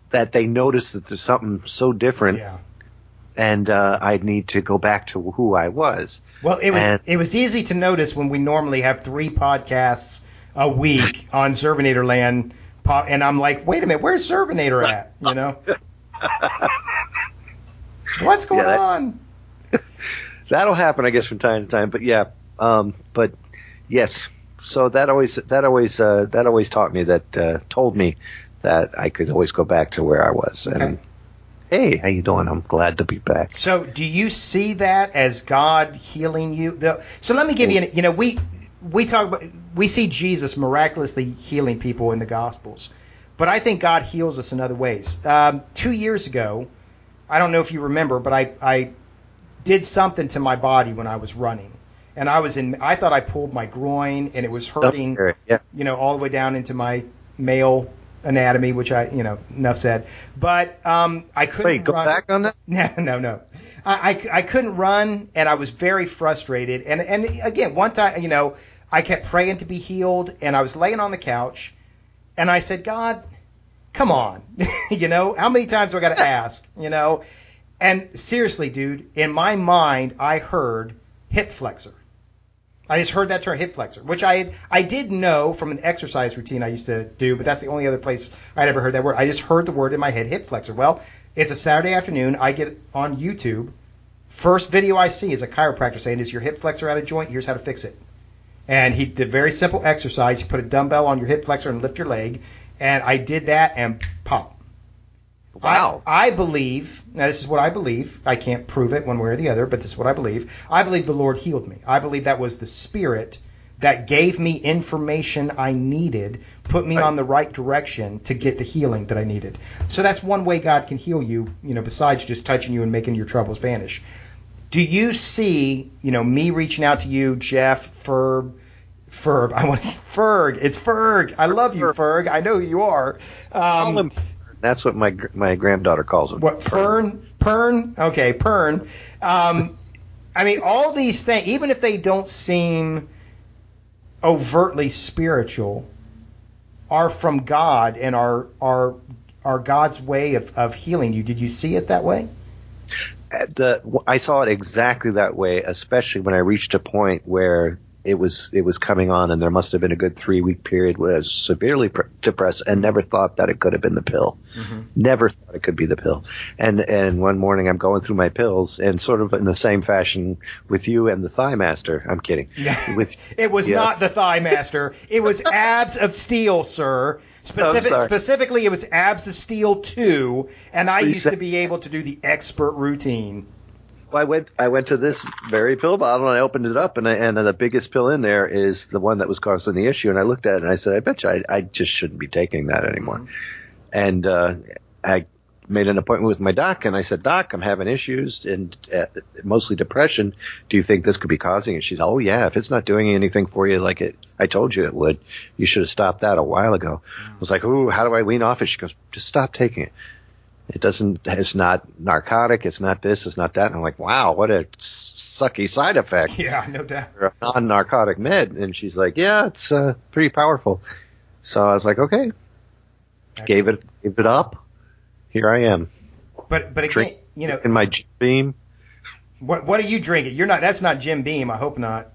that they noticed that there's something so different. Yeah. And I'd need to go back to who I was. Well, it was easy to notice when we normally have 3 podcasts a week on Zerbinator Land, and I'm like, wait a minute, where's Zerbinator at? What's going on? That'll happen, I guess, from time to time. But yeah, but yes. So that always taught me that, told me that I could always go back to where I was. Okay. And hey, how you doing? I'm glad to be back. So do you see that as God healing you? So let me give you, we see Jesus miraculously healing people in the Gospels, but I think God heals us in other ways. 2 years ago, I don't know if you remember, but I did something to my body when I was running. And I thought I pulled my groin, and it was hurting, all the way down into my male anatomy, which enough said. But I couldn't Wait, go run. back on that? No. I couldn't run, and I was very frustrated. And again, one time, I kept praying to be healed, and I was laying on the couch, and I said, God, come on. How many times do I got to ask? And seriously, dude, in my mind, I heard hip flexor. I just heard that term, hip flexor, which I did know from an exercise routine I used to do, but that's the only other place I'd ever heard that word. I just heard the word in my head, hip flexor. Well, it's a Saturday afternoon. I get on YouTube. First video I see is a chiropractor saying, is your hip flexor out of joint? Here's how to fix it. And he did a very simple exercise. You put a dumbbell on your hip flexor and lift your leg. And I did that and pop. Wow. I believe, now this is what I believe. I can't prove it one way or the other, but this is what I believe. I believe the Lord healed me. I believe that was the Spirit that gave me information I needed, put me on the right direction to get the healing that I needed. So that's one way God can heal you, besides just touching you and making your troubles vanish. Do you see, me reaching out to you, Jeff, Ferg? It's Ferg. I love you, Ferg. I know who you are. Call him. That's what my granddaughter calls him. What, Fern? Pern? Okay, Pern. All these things, even if they don't seem overtly spiritual, are from God and are God's way of healing you. Did you see it that way? I saw it exactly that way, especially when I reached a point where it was coming on, and there must have been a good 3-week period where I was severely depressed and never thought that it could have been the pill. Mm-hmm. Never thought it could be the pill. And one morning I'm going through my pills, and sort of in the same fashion with you and the Thigh Master. I'm kidding. Yeah. It was not the Thigh Master. It was Abs of Steel, sir. Specifically, it was Abs of Steel 2, and I used to be able to do the expert routine. Well, I went to this very pill bottle, and I opened it up, and the biggest pill in there is the one that was causing the issue. And I looked at it, and I said, I bet you I just shouldn't be taking that anymore. Mm-hmm. I made an appointment with my doc, and I said, Doc, I'm having issues and mostly depression. Do you think this could be causing it? She's, oh yeah, if it's not doing anything for you like I told you it would, you should have stopped that a while ago. I was like, ooh, how do I wean off it? She goes, just stop taking it. It's not narcotic, it's not this, it's not that. And I'm like, wow, what a sucky side effect. Yeah, no doubt. For a non-narcotic med. And she's like, yeah, it's pretty powerful. So I was like, okay. Excellent. Gave it up. Here I am. But again, in my Jim Beam. what are you drinking? That's not Jim Beam. I hope not.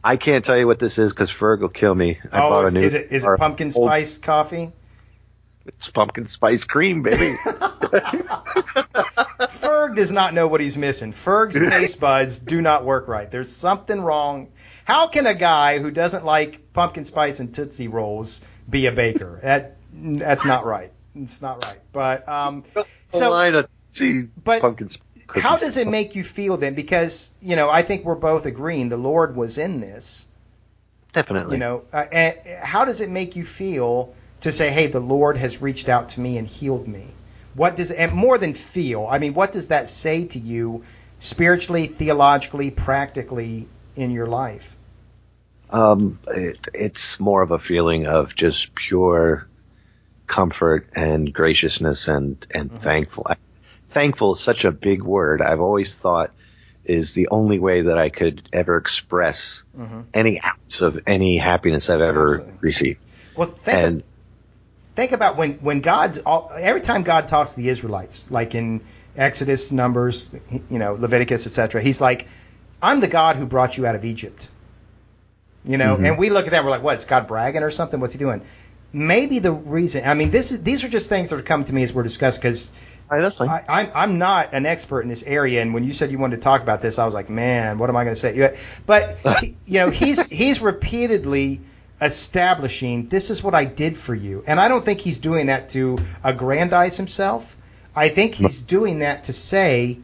I can't tell you what this is because Ferg will kill me. I bought a new. Is it pumpkin spice coffee? It's pumpkin spice cream, baby. Ferg does not know what he's missing. Ferg's taste buds do not work right. There's something wrong. How can a guy who doesn't like pumpkin spice and Tootsie Rolls be a baker? That's not right. It's not right. But pumpkin spice cookies. How does it make you feel then? Because I think we're both agreeing the Lord was in this. Definitely. And how does it make you feel to say, hey, the Lord has reached out to me and healed me? And more than feel, I mean, what does that say to you spiritually, theologically, practically in your life? It's more of a feeling of just pure comfort and graciousness and thankful. Thankful is such a big word. I've always thought is the only way that I could ever express any ounce of any happiness I've ever received. Well, think about when every time God talks to the Israelites, like in Exodus, Numbers, Leviticus, etc. He's like, I'm the God who brought you out of Egypt. And we look at that, we're like, what, is God bragging or something? What's he doing? Maybe the reason, I mean, these are just things that are coming to me as we're discussing, because I'm not an expert in this area, and when you said you wanted to talk about this, I was like, man, what am I going to say? But he's repeatedly establishing, this is what I did for you, and I don't think he's doing that to aggrandize himself. I think he's doing that to say,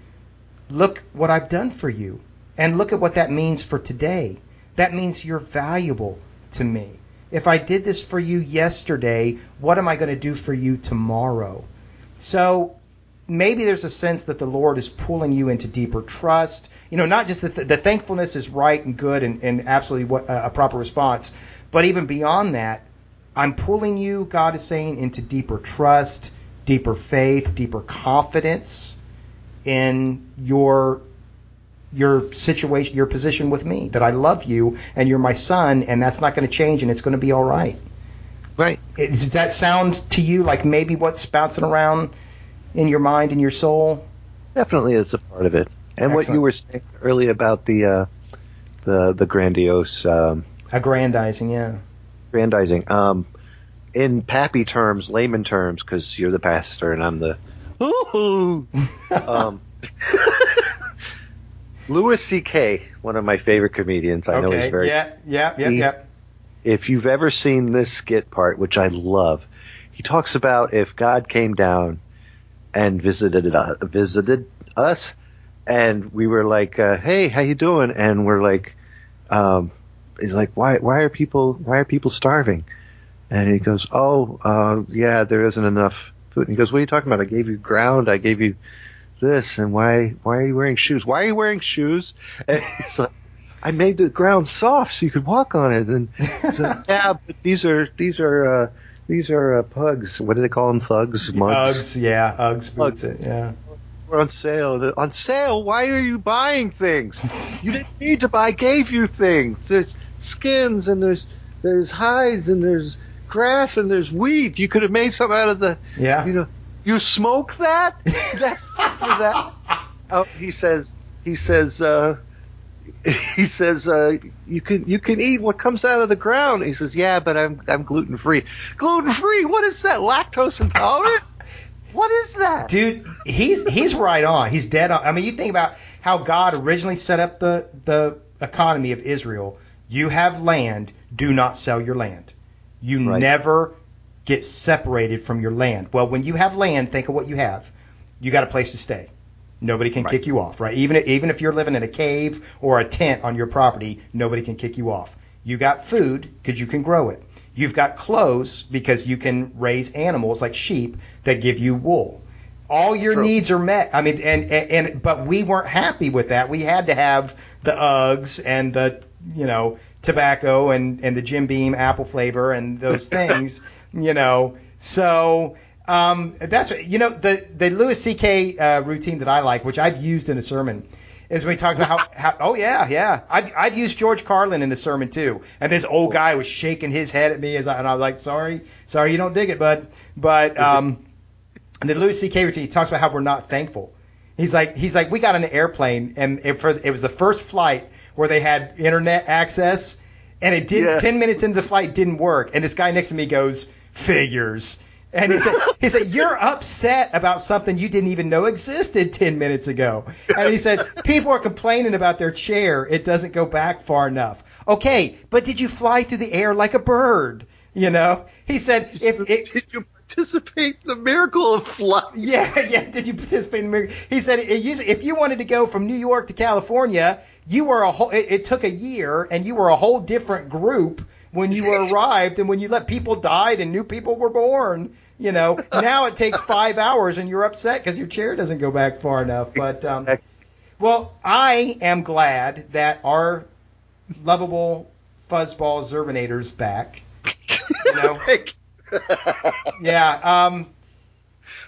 look what I've done for you, and look at what that means for today. That means you're valuable to me. If I did this for you yesterday, what am I going to do for you tomorrow? So maybe there's a sense that the Lord is pulling you into deeper trust. Not just that the thankfulness is right and good and absolutely a proper response, but even beyond that, I'm pulling you, God is saying, into deeper trust, deeper faith, deeper confidence in your situation, your position with me, that I love you and you're my son, and that's not going to change, and it's going to be all right. Right. Does that sound to you like maybe what's bouncing around in your mind and your soul? Definitely, it's a part of it. And Excellent. What you were saying earlier about the grandiose aggrandizing, yeah. Aggrandizing. In PAP terms, layman terms, because you're the pastor and I'm the Louis C.K., one of my favorite comedians. I know he's very... Yeah. If you've ever seen this skit part, which I love, he talks about if God came down and visited us, and we were like, hey, how you doing? And we're like, he's like, why are people starving? And he goes, yeah, there isn't enough food. And he goes, what are you talking about? I gave you ground, I gave you this, and why are you wearing shoes? Why are you wearing shoes? And he's like, I made the ground soft so you could walk on it. And so, yeah, but these are pugs. What do they call them? Thugs? Mugs? Uggs, yeah. Uggs boots it, yeah. We're on sale. On sale? Why are you buying things? You didn't need to buy. I gave you things. There's skins, and there's hides, and there's grass, and there's wheat. You could have made something out of the... Yeah. You smoke that? That's for that. Oh, he says, you can eat what comes out of the ground. He says, yeah, but I'm gluten free. Gluten free? What is that? Lactose intolerant? What is that? Dude, he's right on. He's dead on. I mean, you think about how God originally set up the economy of Israel. You have land, do not sell your land. You never get separated from your land. Well, when you have land, think of what you have. You got a place to stay. Nobody can kick you off, right? Even if you're living in a cave or a tent on your property, nobody can kick you off. You got food because you can grow it. You've got clothes because you can raise animals like sheep that give you wool. all your True. needs are met. I mean, but we weren't happy with that. We had to have the Uggs and the, tobacco and the Jim Beam apple flavor and those things, So that's the Louis C.K. Routine that I like, which I've used in a sermon, is when he talks about how oh yeah, I've used George Carlin in the sermon too, and this old guy was shaking his head at me and I was like, sorry you don't dig it, bud, but the Louis C.K. Routine, he talks about how we're not thankful. He's like we got on an airplane and it was the first flight where they had internet access, and it didn't 10 minutes into the flight didn't work, and this guy next to me goes, figures. And he said, you're upset about something you didn't even know existed 10 minutes ago. And he said, people are complaining about their chair. It doesn't go back far enough. Okay, but did you fly through the air like a bird? He said, did you participate in the miracle of flight? Yeah. Did you participate in the miracle? He said, if you wanted to go from New York to California, you were it took a year, and you were a whole different group when you arrived, and when you let people died and new people were born. Now it takes 5 hours and you're upset because your chair doesn't go back far enough. But, well, I am glad that our lovable fuzzball Zerbinator's back. Yeah.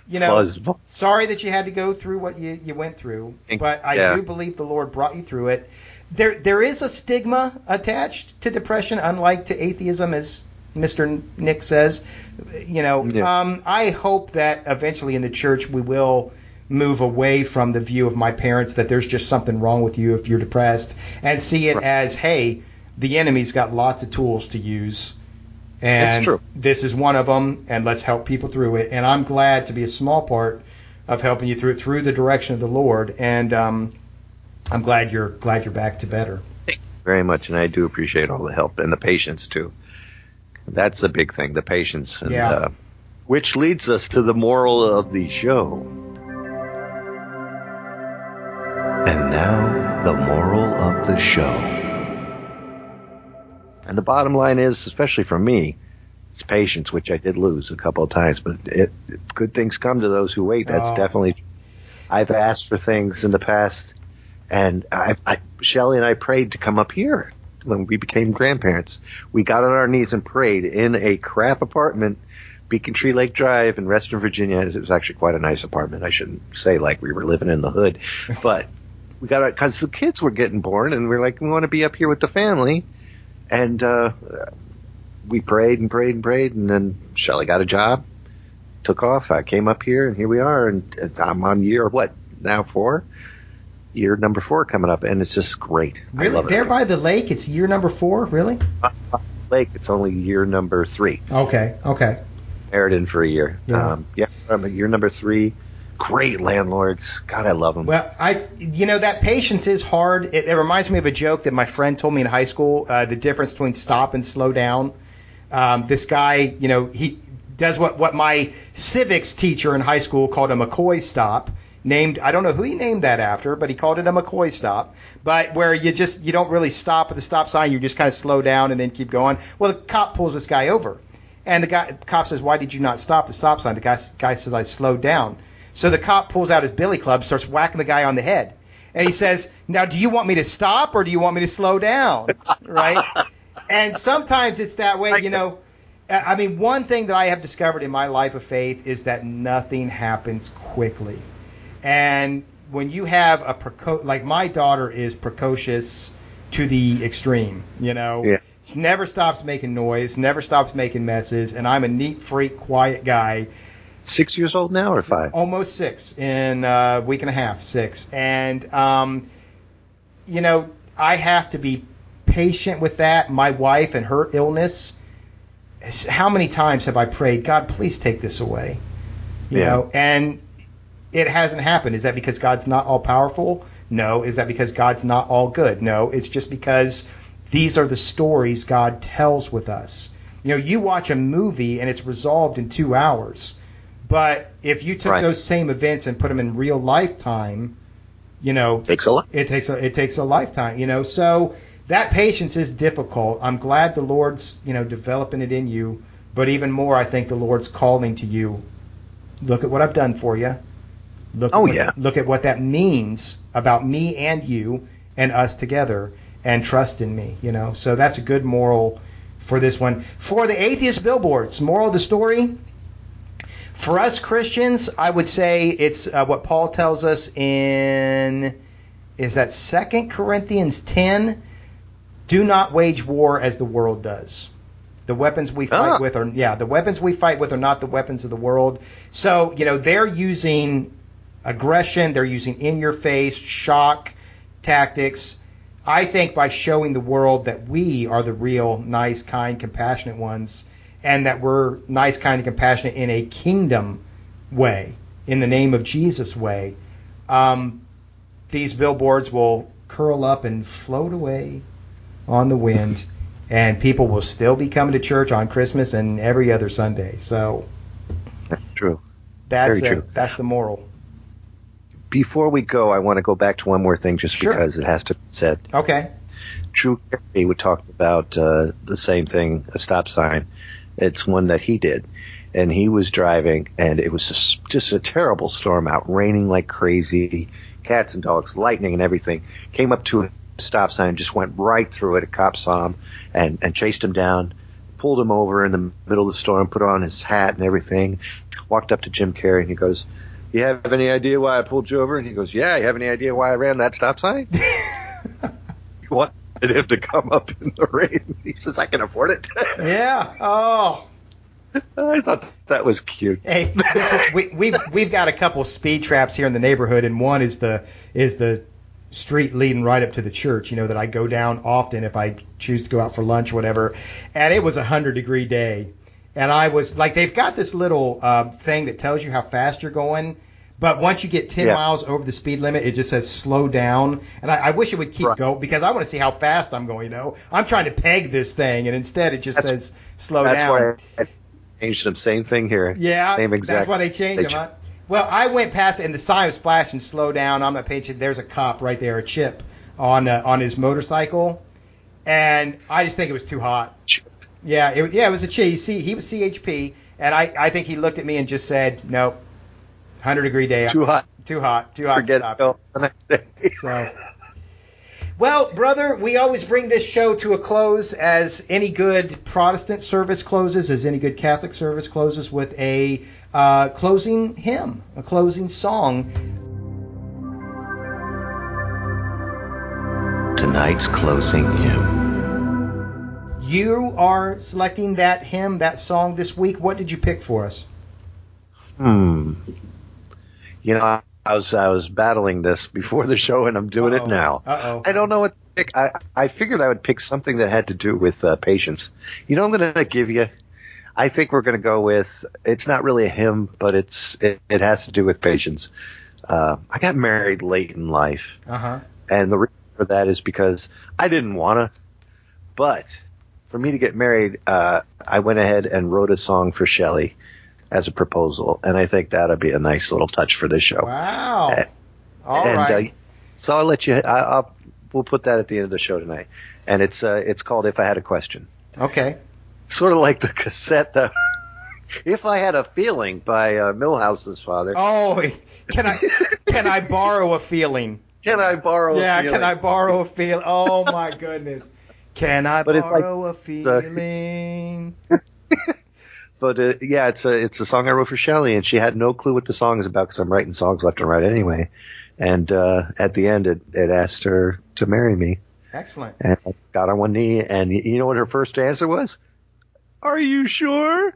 Fuzzball. Sorry that you had to go through what you went through, but I do believe the Lord brought you through it. There is a stigma attached to depression, unlike to atheism, as Mr. Nick says. I hope that eventually in the church we will move away from the view of my parents that there's just something wrong with you if you're depressed, and see it as, hey, the enemy's got lots of tools to use, and this is one of them, and let's help people through it. And I'm glad to be a small part of helping you through the direction of the Lord, and I'm glad you're back to better. Very much, and I do appreciate all the help and the patience too. That's the big thing, the patience. And, which leads us to the moral of the show. And now, the moral of the show. And the bottom line is, especially for me, it's patience, which I did lose a couple of times. But good things come to those who wait. That's definitely. I've asked for things in the past, and Shelley and I prayed to come up here. When we became grandparents, we got on our knees and prayed in a crap apartment, Beacon Tree Lake Drive in Western Virginia. It was actually quite a nice apartment. I shouldn't say like we were living in the hood, but we got it because the kids were getting born, and we're like, we want to be up here with the family. And we prayed and prayed and prayed, and then Shelley got a job, took off. I came up here, and here we are. And I'm on year, now 4? Year number 4 coming up, and it's just great. Really? There by the lake, it's year number 4? Really? Lake, it's only year number 3. Okay. Married in for a year. Yeah. I'm at year number 3. Great landlords. God, I love them. Well, that patience is hard. It reminds me of a joke that my friend told me in high school, the difference between stop and slow down. This guy, he does what my civics teacher in high school called a McCoy stop. I don't know who he named that after, but he called it a McCoy stop. But where you don't really stop at the stop sign, you just kind of slow down and then keep going. Well, the cop pulls this guy over, and the cop says, "Why did you not stop the stop sign?" The guy says, "I slowed down." So the cop pulls out his billy club, starts whacking the guy on the head, and he says, "Now, do you want me to stop or do you want me to slow down?" Right? And sometimes it's that way, I mean, one thing that I have discovered in my life of faith is that nothing happens quickly. And when you have like my daughter is precocious to the extreme, She never stops making noise, never stops making messes, and I'm a neat freak, quiet guy. 6 years old now or 5? Almost 6 in a week and a half, 6. And, I have to be patient with that. My wife and her illness, how many times have I prayed, God, please take this away? You know, and it hasn't happened. Is that because God's not all powerful? No. Is that because God's not all good? No. It's just because these are the stories God tells with us. You watch a movie and it's resolved in 2 hours. But if you took those same events and put them in real lifetime, it takes a lifetime, So that patience is difficult. I'm glad the Lord's, developing it in you. But even more, I think the Lord's calling to you. Look at what I've done for you. Look at what that means about me and you and us together, and trust in me, So that's a good moral for this one. For the atheist billboards, moral of the story, for us Christians, I would say it's what Paul tells us in, is that 2 Corinthians 10? Do not wage war as the world does. The weapons we fight with are not the weapons of the world. So, they're using aggression, they're using in-your-face, shock tactics. I think by showing the world that we are the real, nice, kind, compassionate ones, and that we're nice, kind, and compassionate in a kingdom way, in the name of Jesus way, these billboards will curl up and float away on the wind, and people will still be coming to church on Christmas and every other Sunday. So that's true. That's Very it. true. That's the moral. Before we go, I want to go back to one more thing just because it has to be said. Okay. Drew Carey would talk about the same thing, a stop sign. It's one that he did. And he was driving, and it was just a terrible storm out, raining like crazy, cats and dogs, lightning and everything. Came up to a stop sign, just went right through it. A cop saw him and chased him down, pulled him over in the middle of the storm, put on his hat and everything, walked up to Jim Carrey, and he goes, "You have any idea why I pulled you over?" And he goes, "Yeah, you have any idea why I ran that stop sign?" He wanted him to come up in the rain. He says, "I can afford it." Yeah. Oh. I thought that was cute. Hey, we've got a couple speed traps here in the neighborhood, and one is the street leading right up to the church, that I go down often if I choose to go out for lunch, whatever. And it was a 100-degree day. And I was like, they've got this little thing that tells you how fast you're going. But once you get 10 miles over the speed limit, it just says slow down. And I wish it would keep going, because I want to see how fast I'm going, I'm trying to peg this thing, and instead it just says slow down. That's why I changed them. Same thing here. Yeah, same exact. That's why they changed them. Huh? Well, I went past it, and the sign was flashing slow down. I'm not paying attention. There's a cop right there, a chip, on his motorcycle. And I just think it was too hot. Yeah, it was a chip. He was CHP, and I think he looked at me and just said, "Nope, 100-degree day. Too hot. Forget it. So, well, brother, we always bring this show to a close as any good Protestant service closes, as any good Catholic service closes, with a closing hymn, a closing song. Tonight's closing hymn. You are selecting that hymn, that song this week. What did you pick for us? I was battling this before the show, and I'm doing it now. I don't know what to pick. I figured I would pick something that had to do with patience. I'm going to give you. I think we're going to go with. It's not really a hymn, but it has to do with patience. I got married late in life, and the reason for that is because I didn't want to, but for me to get married, I went ahead and wrote a song for Shelley as a proposal, and I think that'll be a nice little touch for this show. Wow! All right. So I'll let you. We'll put that at the end of the show tonight, and it's called "If I Had a Question." Okay. Sort of like the cassette that "If I Had a Feeling" by Milhouse's father. Oh, can I borrow a feeling? Can I borrow? Yeah, a feeling? Can I borrow a feeling? Oh my goodness! Can I borrow a feeling? But it's a song I wrote for Shelley, and she had no clue what the song is about because I'm writing songs left and right anyway. And at the end, it asked her to marry me. Excellent. And I got on one knee, and you know what her first answer was? "Are you sure?"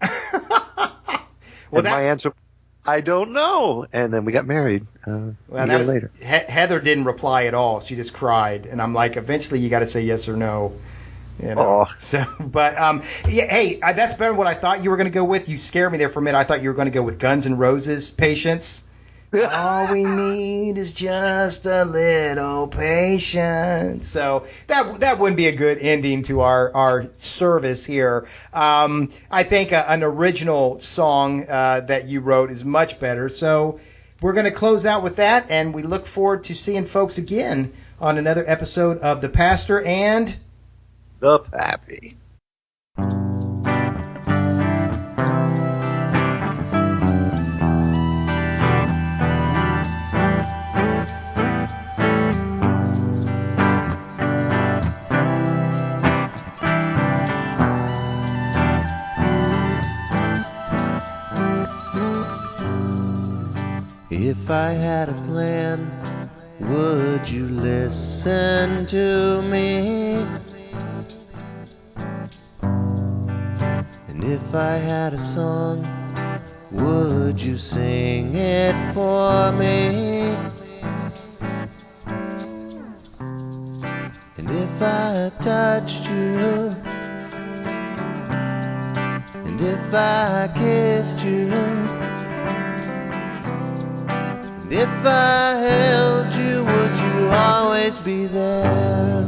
Well, my answer was, "I don't know." And then we got married a year later. Heather didn't reply at all. She just cried. And I'm like, eventually you got to say yes or no. So, but hey, that's better than what I thought you were going to go with. You scared me there for a minute. I thought you were going to go with Guns N' Roses, "Patience." All we need is just a little patience. So that wouldn't be a good ending to our service here. I think an original song that you wrote is much better. So we're going to close out with that, and we look forward to seeing folks again on another episode of The Pastor and the Pappy. if I had a plan, would you listen to me? And if I had a song, would you sing it for me? And if I touched you, and if I kissed you, and if I held you, would you always be there?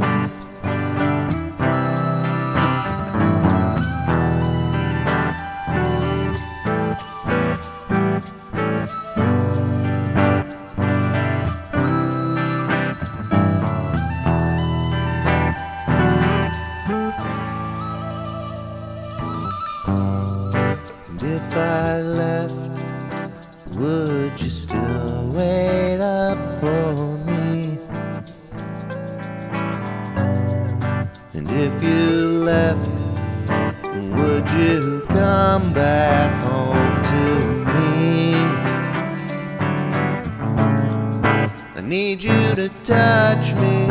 If I left, would you still wait up for me? And if you left, would you come back home to me? I need you to touch me,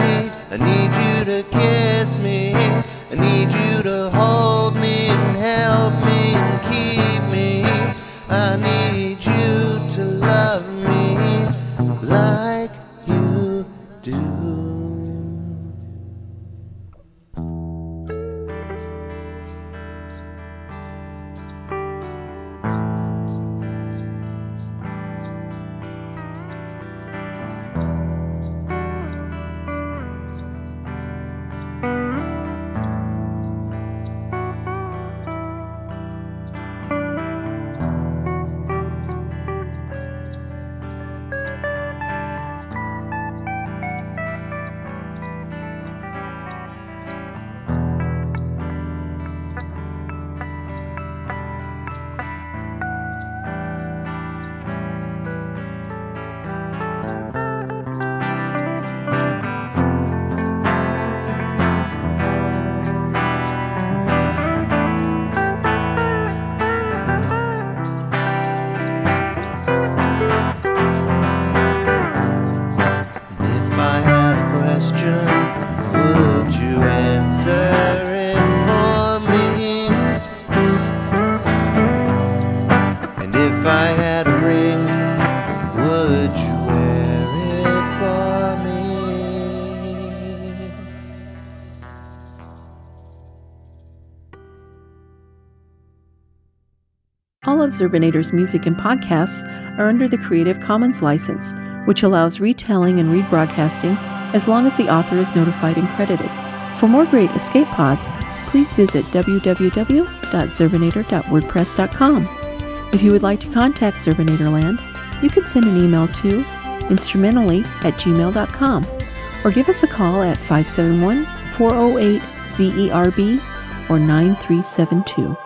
I need you to kiss me, I need you to hold me and help me and keep me. I need you to love me like you do. If I had a question, would you answer it for me? And if I had a ring, would you wear it for me? All of Zerbinator's music and podcasts are under the Creative Commons license, which allows retelling and rebroadcasting as long as the author is notified and credited. For more great escape pods, please visit www.zerbinator.wordpress.com. If you would like to contact Zerbinatorland, you can send an email to instrumentally@gmail.com or give us a call at 571-408-ZERB or 9372.